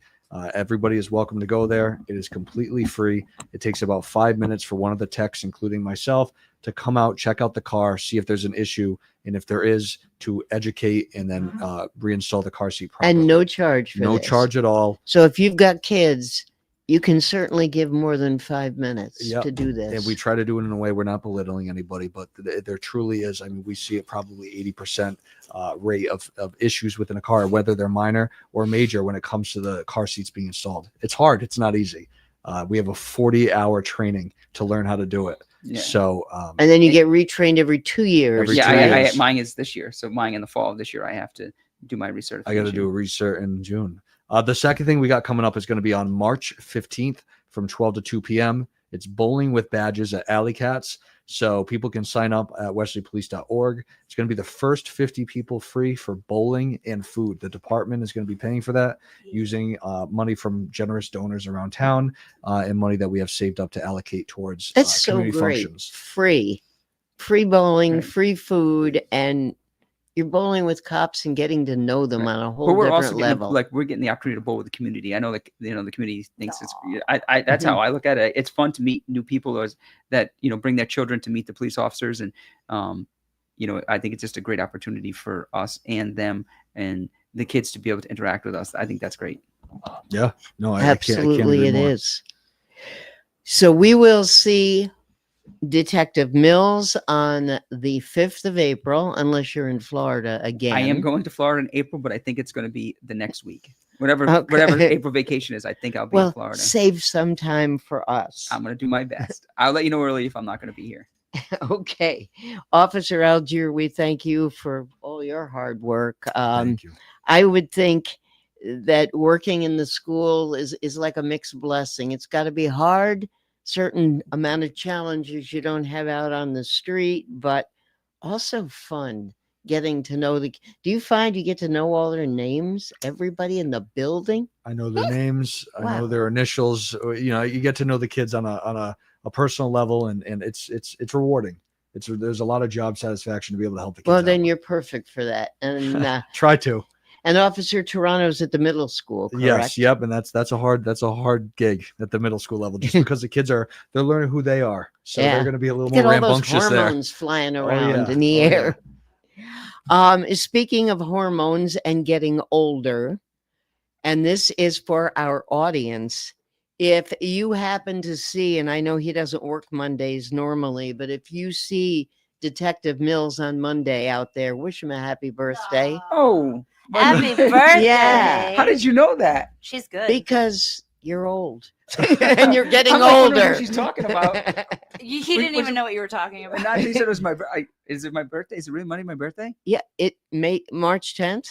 Everybody is welcome to go there. It is completely free. It takes about 5 minutes for one of the techs, including myself, to come out, check out the car, see if there's an issue, and if there is, to educate and then reinstall the car seat properly. And no charge for no this. charge at all. So if you've got kids, you can certainly give more than 5 minutes to do this. And we try to do it in a way we're not belittling anybody, but there truly is. I mean, we see it probably 80% rate of issues within a car, whether they're minor or major, when it comes to the car seats being installed. It's hard. It's not easy. We have a 40-hour training to learn how to do it. Yeah. So, and then you get retrained every 2 years. Mine is this year. So mine in the fall of this year, I have to do my recertification. I got to do a recert in June. The second thing we got coming up is going to be on March 15th from 12 to 2 p.m. It's bowling with badges at Alley Cats. So people can sign up at westerlypolice.org. It's going to be the first 50 people free for bowling and food. The department is going to be paying for that using money from generous donors around town and money that we have saved up to allocate towards community functions. Free bowling, free food, and you're bowling with cops and getting to know them on a whole different level. We're getting the opportunity to bowl with the community. I know that the community thinks it's. That's how I look at it. It's fun to meet new people that bring their children to meet the police officers, and I think it's just a great opportunity for us and them and the kids to be able to interact with us. I think that's great. Yeah, no, absolutely, it is. So we will see Detective Mills on the 5th of April, unless you're in Florida again. I am going to Florida in April, but I think it's going to be the next week. Whatever April vacation is, I think I'll be in Florida. Save some time for us. I'm going to do my best. I'll let you know early if I'm not going to be here. Okay. Officer Algier, we thank you for all your hard work. Thank you. I would think that working in the school is like a mixed blessing. It's got to be hard, certain amount of challenges you don't have out on the street, but also fun getting to know do you find you get to know all their names, everybody in the building? I know their names. Wow. I know their initials. You get to know the kids on a personal level, and it's rewarding. there's a lot of job satisfaction to be able to help the kids. Well, out. then you're perfect for that. And Try to. And Officer Toronto's at the middle school, correct? Yes, yep, and that's a hard gig at the middle school level, just because the kids they're learning who they are, so they're going to be a little more rambunctious all those hormones there. flying around in the air. Speaking of hormones and getting older, and this is for our audience. If you happen to see, and I know he doesn't work Mondays normally, but if you see Detective Mills on Monday out there, wish him a happy birthday. Oh. Happy birthday. Yeah. How did you know that? She's good. Because you're old. And you're getting I'm like, older. what she's talking about. He didn't even know what you were talking about. Not he said it was my is it my birthday? Is it really Monday my birthday? Yeah, it may March 10th.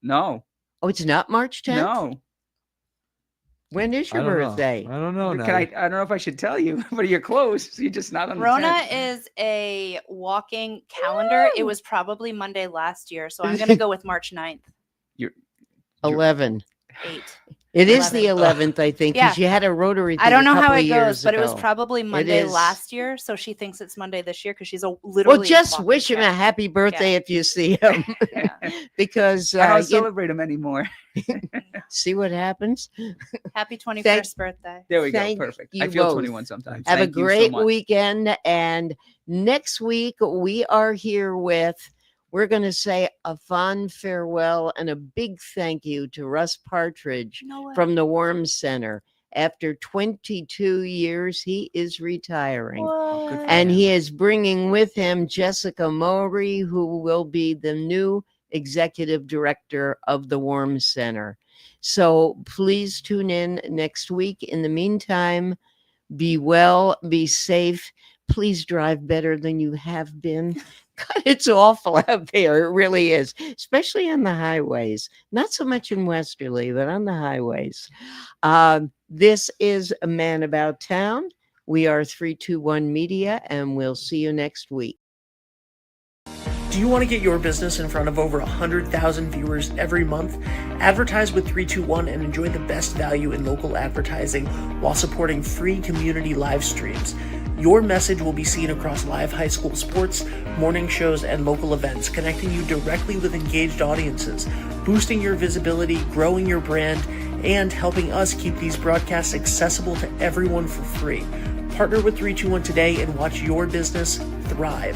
No. Oh, it's not March 10th? No. When is your birthday? I don't know. I don't know if I should tell you, but you're close. You're just not on Rona the 10th. is a walking calendar. It was probably Monday last year, so I'm going to go with March 9th. You're 11. 8. It is the 11th, I think, because you had a Rotary thing I don't know a how couple it of years goes, but it was ago. probably Monday last year, so she thinks it's Monday this year because she's literally. Well, just wish him a happy birthday if you see him, because I don't celebrate him anymore. See what happens. Happy 21st birthday. There we go. Thank Perfect. you I feel both. 21 sometimes. Have Thank a you so great much. weekend, and next week we are here with. We're going to say a fond farewell and a big thank you to Russ Partridge from the Warm Center. After 22 years, he is retiring. And he is bringing with him Jessica Mowry, who will be the new executive director of the Warm Center. So please tune in next week. In the meantime, be well, be safe. Please drive better than you have been. God, it's awful out there. It really is, especially on the highways. Not so much in Westerly, but on the highways. This is A Man About Town. We are 321 Media, and we'll see you next week. Do you want to get your business in front of over 100,000 viewers every month? Advertise with 321 and enjoy the best value in local advertising while supporting free community live streams. Your message will be seen across live high school sports, morning shows, and local events, connecting you directly with engaged audiences, boosting your visibility, growing your brand, and helping us keep these broadcasts accessible to everyone for free. Partner with 321 today and watch your business thrive.